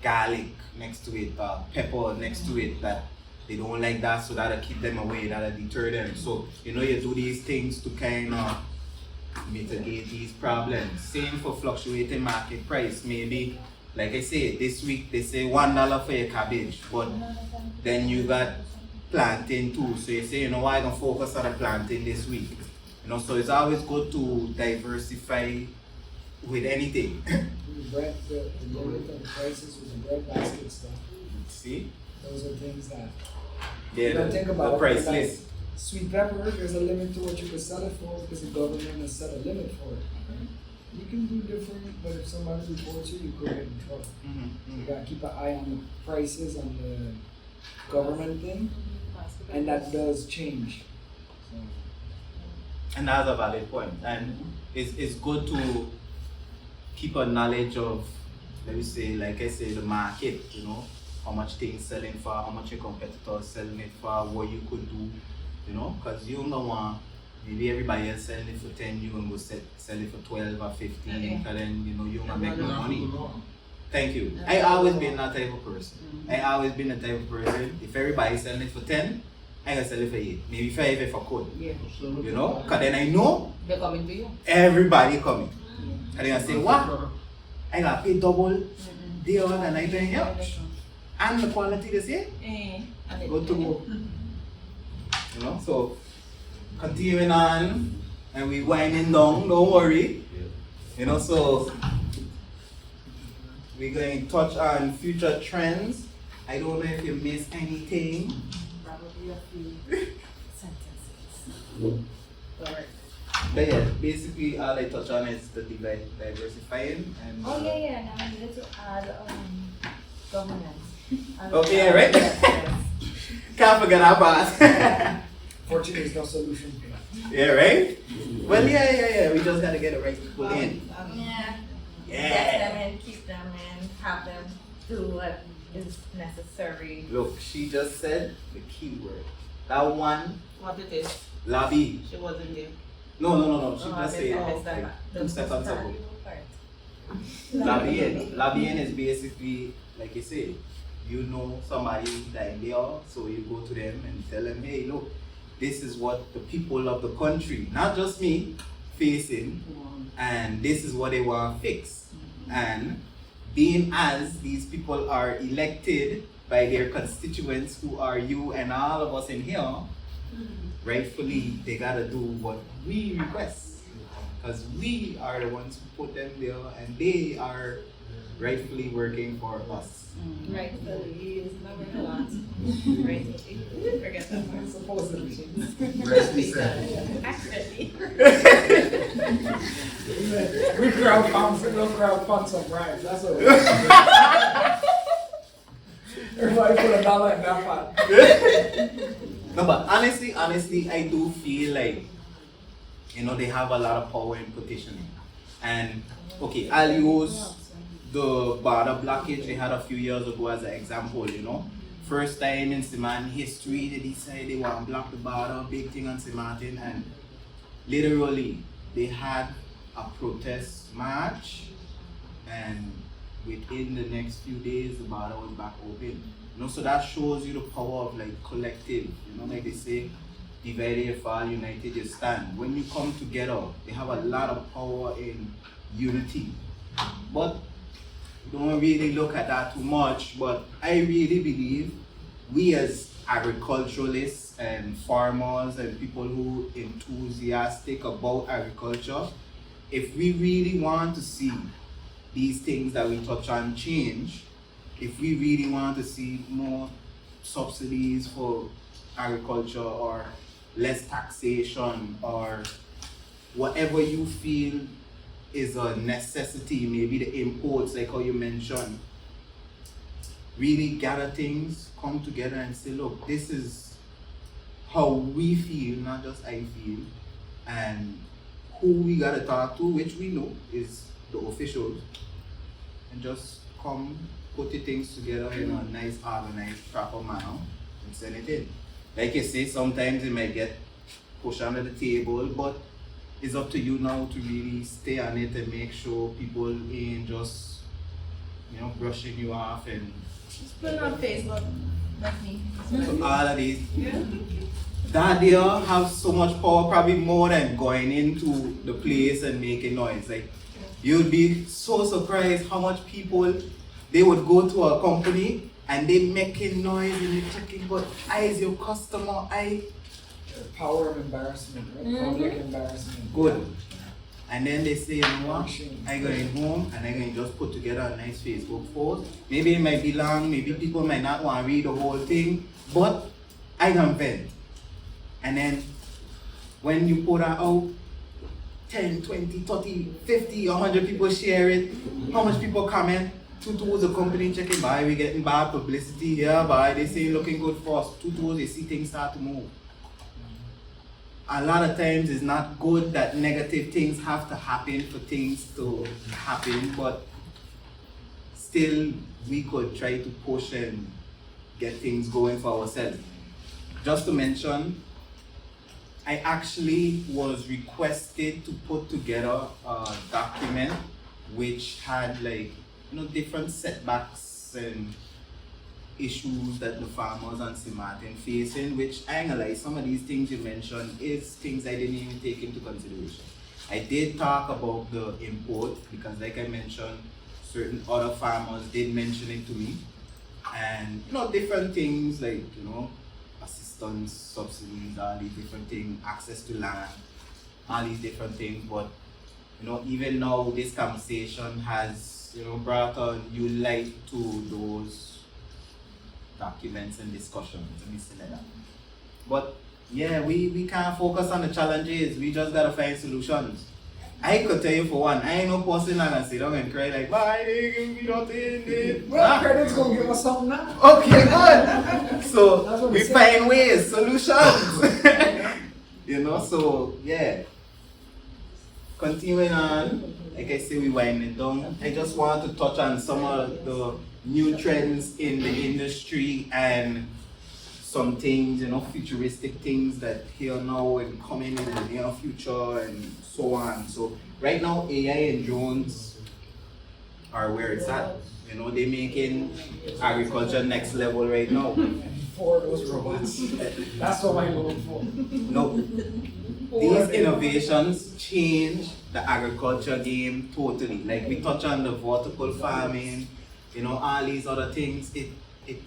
garlic next to it, pepper next to it, that they don't like that, so that'll keep them away, that'll deter them. So, you know, you do these things to kind of mitigate these problems. Same for fluctuating market price. Maybe, like I say, this week they say $1 for your cabbage, but then you got planting too. So you say, you know what, I'm gonna focus on the planting this week. You know, so it's always good to diversify with anything. The different prices with the bread basket stuff. See? Those are things that Yeah, you don't think about. the price Like list. sweet pepper, there's a limit to what you can sell it for because the government has set a limit for it. You can do different, but if somebody reports you could get in trouble. You gotta keep an eye on the prices on the government thing, and that does change. So. And that's a valid point. And it's good to keep a knowledge of, let me say, like I say, the market, you know, how much things selling for, how much your competitors selling it for, what you could do, you know, because you don't want, maybe everybody else selling it for 10, you can go sell it for 12 or 15, and then, you know, you don't make no money. Thank you. I always been that type of person. I always been the type of person, if everybody's selling it for 10, I can sell it for 8, maybe 5 if I could. Yeah. You know, because then I know They're coming to you. everybody coming. And they gonna say, what? I gotta pay double day on and I pay here. And the quality the same. Good to go. You know, so continuing on and we winding down, don't worry. You know, so we're going to touch on future trends. I don't know if you missed anything. Probably a few sentences. But yeah, basically all I touch on is the diversifying and And I needed to add governance. okay, right? Yes. Can't forget our part. Fortunately, there's no solution for that. Yeah, right? Well, yeah. We just gotta get the right people in. Get them in, keep them in, have them do what is necessary. Look, she just said the key word. That one, What it is? lobby. She wasn't there. No. She just said Oh, like 2 seconds ago. Lobbying is basically, like you say, you know somebody that in there, so you go to them and tell them, hey, look, this is what the people of the country, not just me, facing, and this is what they want to fix. And being as these people are elected by their constituents, who are you and all of us in here, rightfully they gotta do what we request. because we are the ones who put them there, and they are rightfully working for us. Rightfully is not very lot. Rightfully. Forget that word. Supposedly. Rightly said. Accurately. We crowdfund some rides. That's what everybody put $1 in that pot. No, but honestly, I do feel like, you know, they have a lot of power in petitioning. And okay, I'll use the border blockage they had a few years ago as an example, you know. First time in Seman history, they decided they want to block the border, big thing on St. Martin, and literally they had a protest march, and within the next few days, the border was back open. You know, so that shows you the power of like collective, you know, like they say, divided you fall, united you stand. When you come together, they have a lot of power in unity. But don't really look at that too much, but I really believe we as agriculturalists and farmers and people who enthusiastic about agriculture, if we really want to see these things that we touch on change, if we really want to see more subsidies for agriculture or less taxation or whatever you feel is a necessity, maybe the imports like how you mentioned, really gather things, come together and say, look, this is how we feel, not just I feel, and who we gotta talk to, which we know is the officials, and just come put the things together in a nice, organized, proper manner and send it in. Like you say, sometimes it might get pushed under the table, but it's up to you now to really stay on it and make sure people ain't just, you know, brushing you off and Just put it on Facebook, like me. so all of these. That there have so much power, probably more than going into the place and making noise. Like, you'd be so surprised how much people, they would go to a company and they making noise and they checking, but I is your customer, Power of embarrassment, right? Public embarrassment. good. And then they say, you know what, I going home and I going to just put together a nice Facebook post. Maybe it might be long, maybe people might not want to read the whole thing, but I can vent. And then when you put that out, 10, 20, 30, 50, 100 people share it, how much people comment? Towards the company checking by, we getting bad publicity here, by they say looking good for us. Towards they see things start to move. A lot of times it's not good that negative things have to happen for things to happen, but still we could try to push and get things going for ourselves. Just to mention, I actually was requested to put together a document which had like, you know, different setbacks and issues that the farmers on St. Martin facing, which I ain't gonna lie, some of these things you mentioned is things I didn't even take into consideration. I did talk about the import because like I mentioned, certain other farmers did mention it to me. And you know, different things like, you know, assistance, subsidies, all these different things, access to land, all these different things. But you know, even now this conversation has, you know, brought a new light to those documents and discussions, let me say like that. But yeah, we can't focus on the challenges, we just gotta find solutions. I could tell you for one, I ain't no person that can sit down and cry like, why they give me nothing? Well, Qredits gonna give us something now. Okay, good. So we find ways, solutions. You know, so yeah. Continuing on, like I say, we winding down. I just want to touch on some of the new trends in the industry and some things, you know, futuristic things that here now and coming in the near future and so on. So right now, AI and drones are where it's at. You know, they're making agriculture next level right now. For those robots. That's what I'm looking for. No. These innovations change the agriculture game totally. Like we touch on the vertical farming, you know, all these other things. It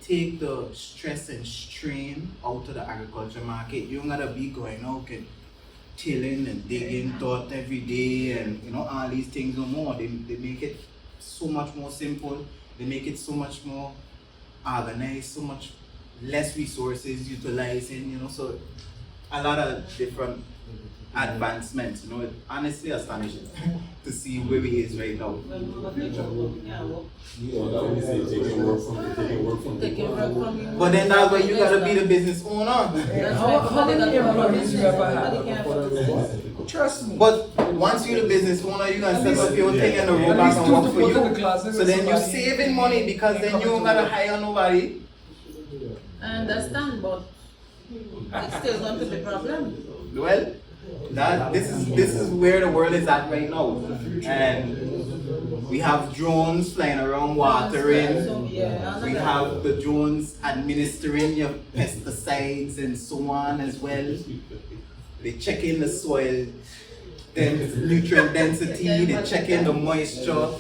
take the stress and strain out of the agriculture market. You don't gotta be going, okay, tilling and digging dirt every day and you know all these things no more. They make it so much more simple. They make it so much more organized, so much less resources utilizing, you know, so a lot of different advancements, you know, it's honestly astonishing to see where we is right now. But then that's why you gotta be the business owner. How many employees you ever have? Trust me. But once you're the business owner, you're gonna set up your thing and the robot and work for you. So then you're saving money because then you don't gotta hire nobody. I understand, but it's still going to be a problem. Well, this is where the world is at right now, and we have drones flying around watering. We have the drones administering your pesticides and so on as well. They check in the soil, then nutrient density. They check in the moisture.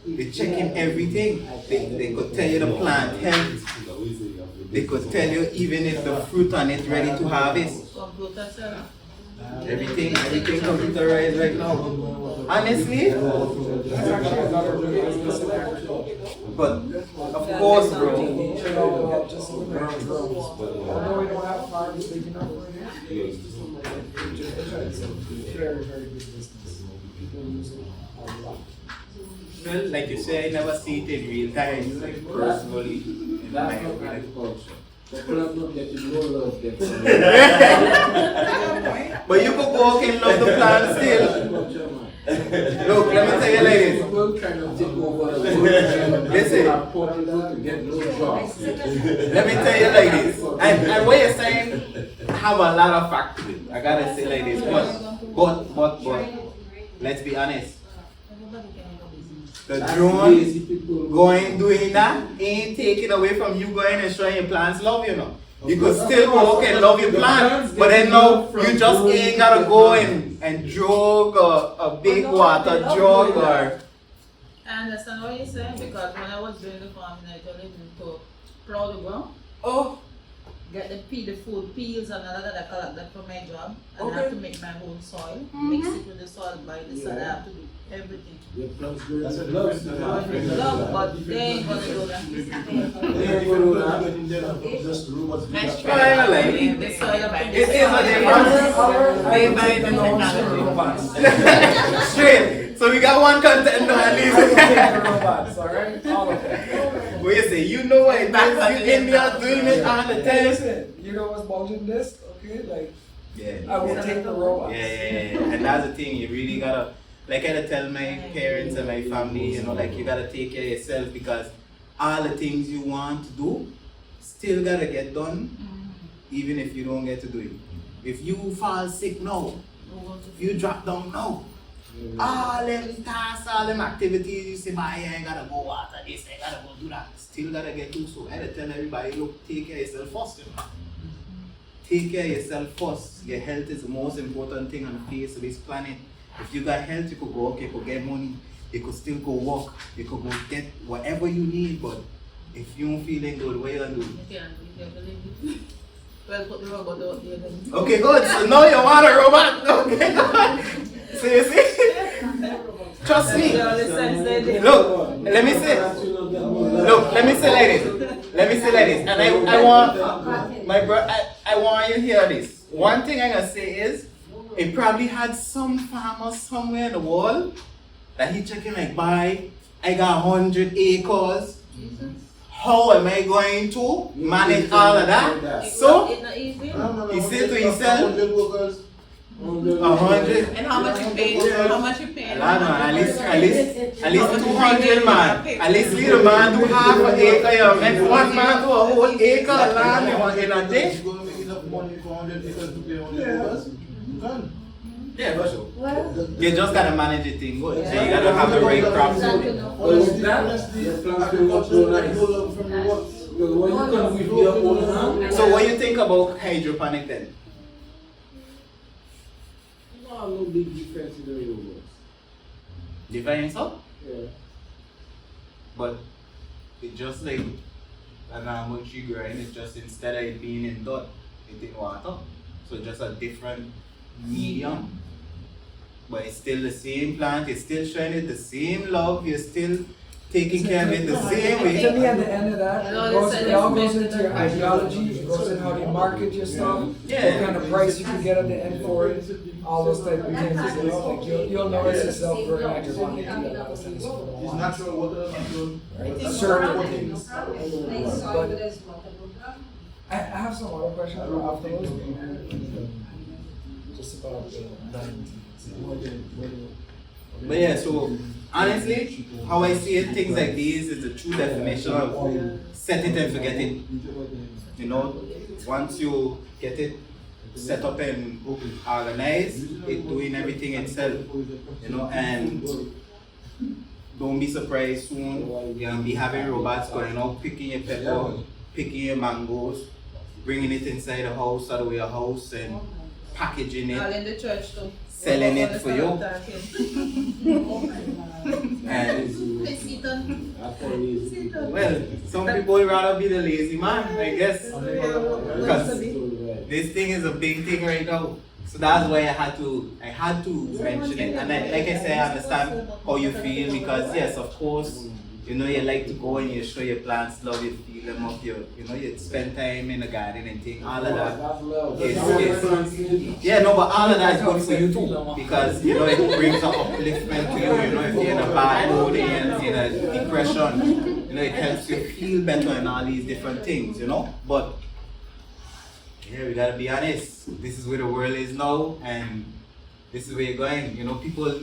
They check in everything. They could tell you the plant health. They could tell you even if the fruit on it ready to harvest. Everything computerized right now. Honestly, but of course, bro. Although we don't have farms big enough right here, it's a very, very good business. People use it a lot. Well, like you say, I never see it in real time, like personally. In my agriculture. But you could go and love the plant still. Look, let me tell you ladies. Listen. Let me tell you ladies. And what you're saying have a lot of fact to it. I gotta say like this. But let's be honest. The drone doing that ain't taking away from you going and showing your plants love, you know. You could still walk and love your plants, but then now you just ain't gotta go and jog a big water jog or. I understand what you're saying because when I was doing the farming, I told him to plow the ground. Oh. Get the food peels and all that I collect that from my job. And I have to make my own soil, mix it with the soil by the soil. I have to do everything. That's a glove. Glove, but they ain't gonna do that. That's right. The soil It is a difference. Straight. So we got one contender at least. Robots, alright? All of them. Wait a second, you know what? You in there doing it on the test. Listen, you know what's bulging this? Okay, like, Yeah. I will take the robots. Yeah. And that's the thing, you really gotta, like I gotta tell my parents and my family, you know, like you gotta take care of yourself because all the things you want to do still gotta get done, even if you don't get to do it. If you fall sick now, if you drop down now, all them tasks, all them activities, you say, I gotta go water this, I gotta go do that. Still gotta get do so. I gotta tell everybody, look, take care of yourself first, you know. Take care of yourself first. Your health is the most important thing on the face of this planet. If you got health, you could go work, you could get money, you could still go work, you could go get whatever you need, but if you don't feeling good, what you gonna do? You can't believe it. Well, put the robot out there then. Okay, good. So now you want a robot? Okay. See, trust me. Look, let me say like this. And I want my bro. I want you to hear this. One thing I'm gonna say is, it probably had some farmer somewhere in the world that he checking like, I got 100 acres. How am I going to manage all of that? So he said to himself, 100. And how much you pay? How much you pay? A lot, man. At least 200, man. At least leave a man do half an acre. You make one man do a whole acre of land in a day. Yeah, but you just gotta manage the thing good. So you gotta have the right crops. So what do you think about hydroponic then? No big difference in the robots. Difference up? Yeah. But it's just like a normal tree growing, it's just instead of it being in dirt, it's in water. So just a different medium. But it's still the same plant, you're still showing it the same love, you're still taking care of it the same way. To me, at the end of that, No, it all goes into your ideology, it goes in how you market your stuff, Yeah. what kind of price you can get at the end for it, all those type of things, you know, like you'll notice yourself growing hydroponic in a lot of sense for a It's while. natural water, natural. Certain things. Like soil with this water program. I have some other questions for afterwards. Just about But yeah, so honestly, how I see it, things like these is the true definition of set it and forget it. You know, once you get it set up and organized, it's doing everything itself. You know, and don't be surprised soon you're gonna be having robots going out picking your pepper, picking your mangoes, bringing it inside the house, out of your house, and packaging All it, in the church too. selling it for you. And well, some people would rather be the lazy man, I guess, because this thing is a big thing right now. So that's why I had to mention it. And like I say, I understand how you feel, because yes, of course, you know, you like to go and you show your plants love, you feel them up, you know, you spend time in the garden and thing, all of that is yeah, no, but all of that is good for you too, because, you know, it brings an upliftment to you, you know, if you're in a bad mood and you're in a depression, you know, it helps you feel better and all these different things, you know, but yeah, we gotta be honest, this is where the world is now, and this is where you're going, you know, people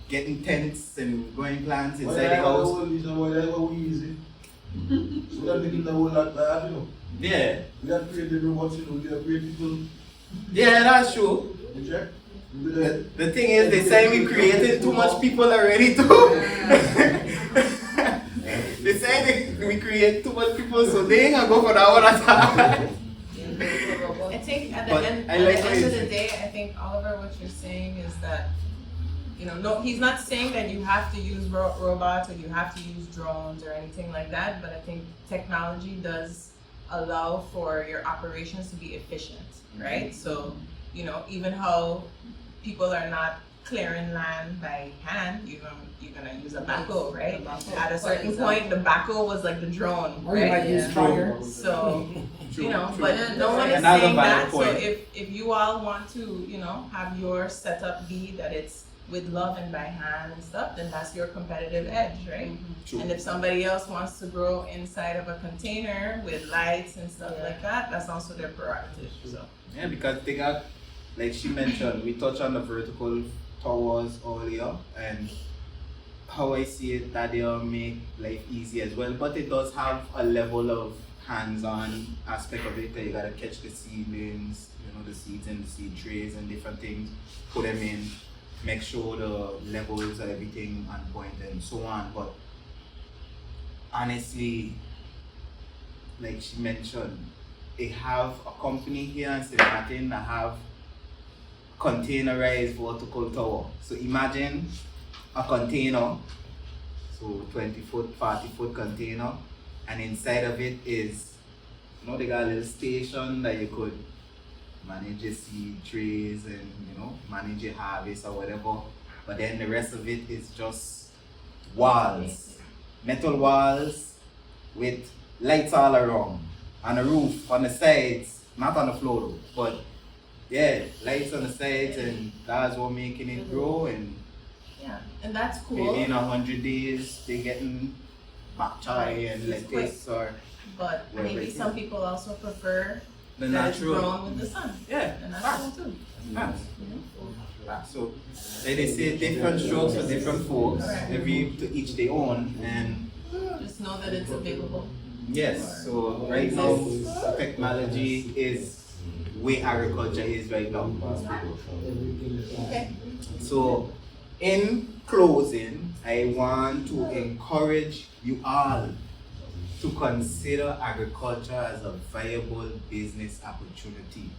getting tents and growing plants inside the house. Yeah. We have created robots, you know, we have created people. Yeah, that's true. The thing is, they say we created too much people already too. They say we create too much people, so they ain't gonna go for that one at all. I think at the But end, I at like the what end you of the said. day, I think Oliver, what you're saying is that, you know, no, he's not saying that you have to use robots or you have to use drones or anything like that, but I think technology does allow for your operations to be efficient, right? So, you know, even how people are not clearing land by hand, you're gonna use a backhoe, right? At a certain point, the backhoe was like the drone, Or you might right? use fire. So, True, you know, true. but no one is Another saying valid that. So point. if you all want to, you know, have your setup be that it's with love and by hand and stuff, then that's your competitive edge, right? True. And if somebody else wants to grow inside of a container with lights and stuff like that, that's also their prerogative. So Yeah, because they got, like she mentioned, we touched on the vertical towers earlier, and how I see it, that they'll make life easy as well, but it does have a level of hands-on aspect of it, that you gotta catch the seedlings, you know, the seeds and the seed trays and different things, put them in, make sure the levels and everything on point and so on. But honestly, like she mentioned, they have a company here in St. Martin that have containerized vertical tower. So imagine a container, so 20-foot, 40-foot container, and inside of it is, you know, they got a little station that you could manage your seed trays and, you know, manage your harvest or whatever. But then the rest of it is just walls, metal walls with lights all around, on the roof, on the sides, not on the floor though, but yeah, lights on the sides, and that's what making it grow. And yeah, and that's cool. maybe in 100 days they getting bok choy and It's lettuce or But whatever maybe it is. some people also prefer The that it's natural. grown with the sun. Yeah, And that's cool too. facts. So like they say, different strokes for different folks, every to each their own. And Just know that it's available. yes, so right now technology is where agriculture is right now. Okay. So in closing, I want to encourage you all to consider agriculture as a viable business opportunity.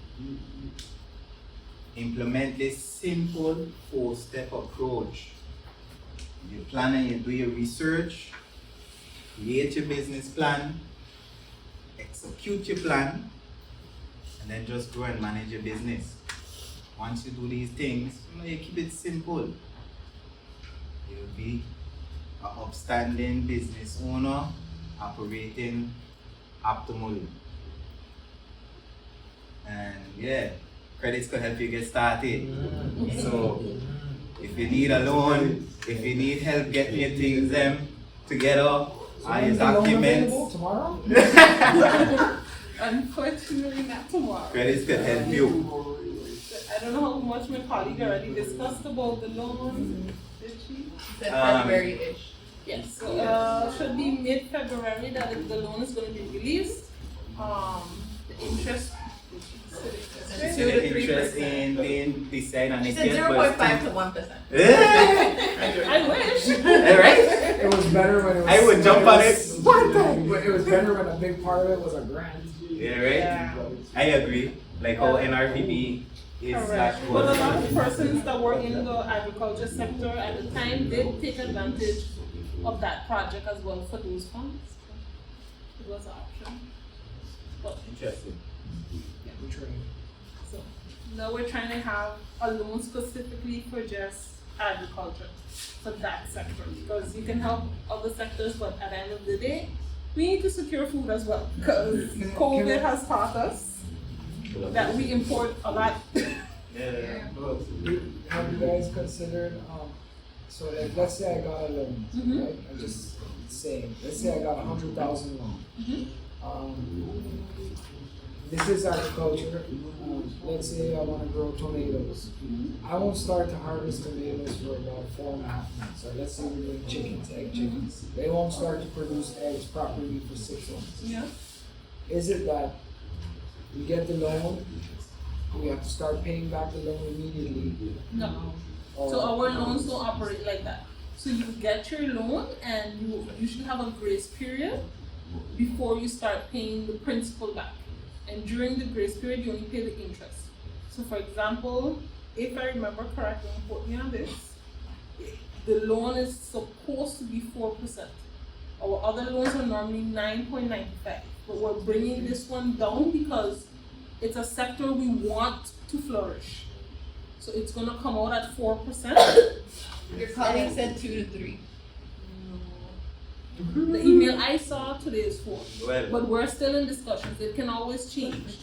Implement this simple 4-step approach. You plan and you do your research, create your business plan, execute your plan, and then just grow and manage your business. once you do these things, you keep it simple. You'll be an upstanding business owner operating optimally. And yeah, Qredits could help you get started. So if you need a loan, if you need help getting your things together, all your documents, tomorrow? Unfortunately, not tomorrow. Qredits could help you. I don't know how much my colleague already discussed about the loans. Did she? Said February-ish. Yes, so should be mid-February that the loan is going to be released. The interest. So the interest in being decided on She it. said 0.5 to 1%. I wish. Alright? It was better when it was. I would jump on it. It was better when a big part of it was a grant. Yeah, right? Yeah. I agree. Like how NRPB is Correct. slash But a was. lot of persons that were in the agriculture sector at the time did take advantage of that project as well for those funds. It was an option. But Interesting. We're trying. so now we're trying to have a loan specifically for just agriculture, for that sector, because you can help other sectors, but at the end of the day, we need to secure food as well, because COVID has taught us that we import a lot. Yeah. Have you guys considered, so like, let's say I got a loan, Mhm. right? I'm just saying, let's say I got 100,000 loan. This is agriculture. Let's say I want to grow tomatoes. I won't start to harvest tomatoes for about 4.5 months. Or let's say we're doing chickens, egg chickens. They won't start to produce eggs properly for 6 months. Yeah. Is it that we get the loan, we have to start paying back the loan immediately? No. Or- So our loans don't operate like that. So you get your loan and you usually have a grace period before you start paying the principal back. And during the grace period, you only pay the interest. So for example, if I remember correctly, don't quote me on this, the loan is supposed to be 4%. Our other loans are normally 9.95, but we're bringing this one down because it's a sector we want to flourish. So it's gonna come out at 4%. Your colleague said 2 to 3. The email I saw today is 4, Well, but we're still in discussions. It can always change.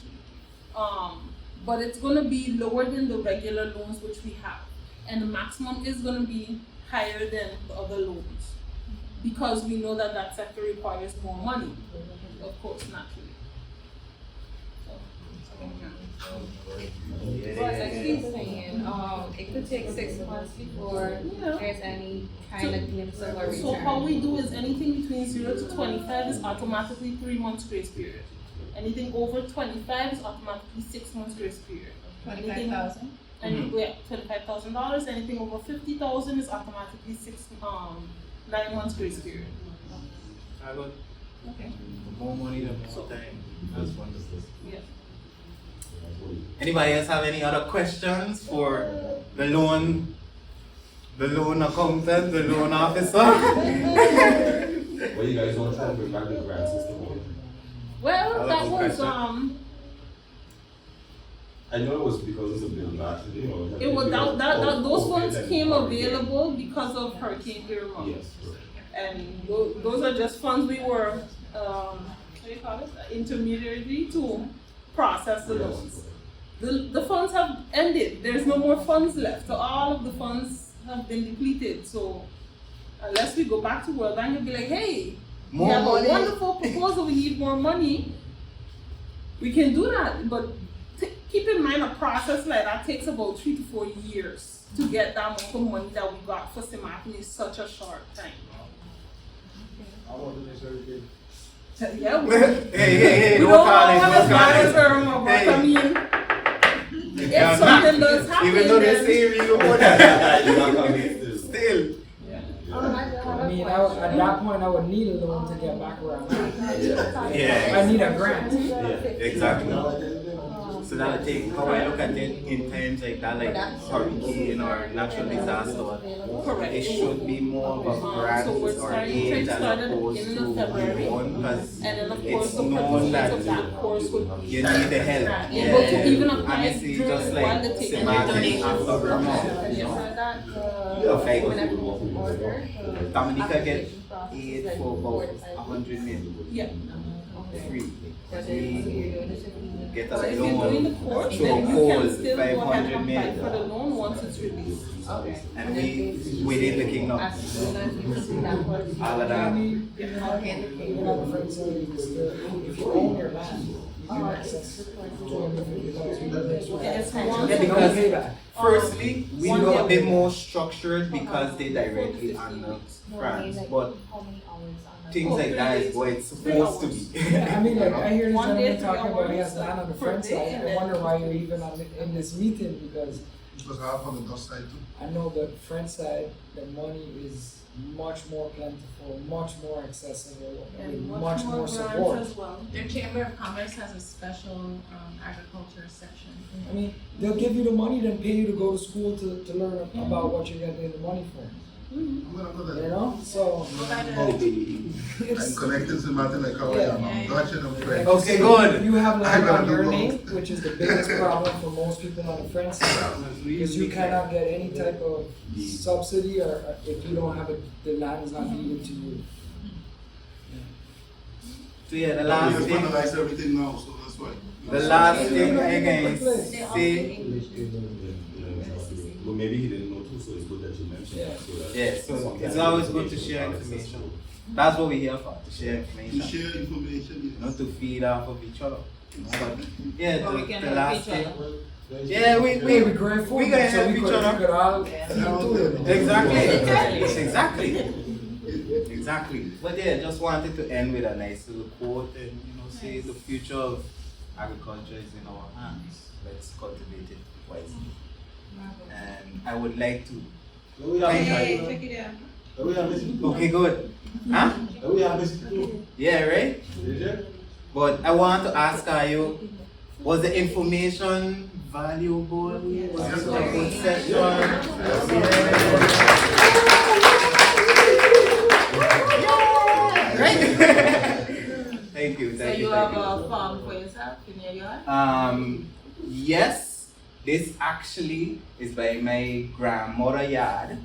But it's gonna be lower than the regular loans which we have, and the maximum is gonna be higher than the other loans because we know that that sector requires more money, of course, naturally. But like he's saying, it could take 6 months before there's any kind of glimpse of a return. So how we do is anything between 0 to 25 is automatically 3 months grace period. Anything over 25 is automatically 6 months grace period. 25,000. And yeah, $25,000. Anything over 50,000 is automatically 9 months grace period. I got Okay. the more money, the more time. That's wonderful. Yeah. Anybody else have any other questions for the loan accountant, the loan officer? What you guys want to try to bring back the grant system? Well, that was I know it was because of the bill last year. it was those funds came available because of Hurricane Irma. Yes. And those are just funds we were what do you call it? Intermediary to process the loans. The funds have ended. There's no more funds left. So all of the funds have been depleted. So unless we go back to World Bank and be like, hey, More we have money. a wonderful proposal, we need more money, we can do that. But keep in mind, a process like that takes about 3 to 4 years to get that amount of money that we got for Simac in such a short time. I want to make sure we did. Yeah, Hey, we don't don't call it, want don't to call bother it. Irma, but I mean, if something does happen, Even though they then say we don't want that, You're not coming still. I mean, at that point, I would need a loan to get back where I'm at. Yeah. I need a grant. Exactly. So that'll take, how I look at it in times like that, like hurricane or natural disaster, Correct. it should be more of a grant So we're or starting, aid trade as started opposed beginning to of February, loan, and because then of course it's the known participants that of that course would you need the help. able to even apply Honestly, during just while like they take Sebastian after Vermont, you know. Like, Dominica get aid for about 100 million. Yeah. Free. We get a So if you're doing the loan course, through then you Cole, can still go ahead 500 and apply million. for the loan once it's released. And we within the kingdom. All of that. Even on the front side, if you own your land, you can access $250,000. Yes, No Because payback. firstly, we One know year. they're more structured because they directly under France, but things like that is what it's supposed to be. Yeah, I mean, like, I hear this One day, gentleman talking about he has 3 land on the hours front per day, side. and I then- wonder why you're even in this meeting, because Because I have on the dust side too. I know the front side, the money is much more plentiful, much more accessible, And with much much more grants support. as well. Their Chamber of Commerce has a special agriculture section. I mean, they'll give you the money, then pay you to go to school to learn about what you're getting the money for. I'm gonna go You there. know, so I'm it's, connected to Martin like how I am. I'm Dutch and I'm French. Okay, good. you have land I gotta on do your both. name, which is the biggest problem for most people on the French side, because you cannot get any type of subsidy or if you don't have it, the land is not deeded to you. So yeah, the We last have thing, finalized everything now, so that's why. the last thing again, say, Well, maybe he didn't know too, so it's good that you mentioned Yeah. that. So that yeah, so it's always good to share information. That's what we're here for, to share To information, share information, not yes. to feed off of each other. But yeah, But we can the help last each thing. other. Yeah, we growing food, we gonna so help we each could other. all Exactly. But yeah, just wanted to end with a nice little quote and say the future of agriculture is in our hands. Let's cultivate it wisely. And I would like to. Okay, good. Huh? Yeah, right? But I want to ask you, was the information valuable? Was it a good session? Right? Thank you. So you have a farm for yourself in your yard? Yes, this actually is by my grandmother yard.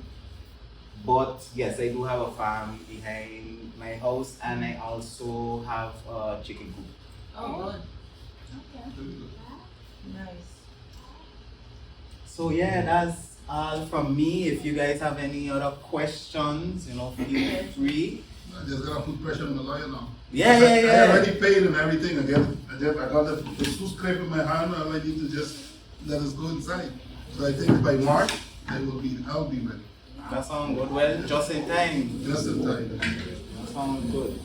But yes, I do have a farm behind my house, and I also have a chicken coop. Oh, good. Okay. Nice. So yeah, that's all from me. If you guys have any other questions, feel free. I just gotta put pressure on the lawyer now. Yeah. I already paid him everything. I got the two scrape in my hand. All I need to just let us go inside. So I think by March, I'll be ready. That sounds good. Well, just in time. Just in time. That sounds good.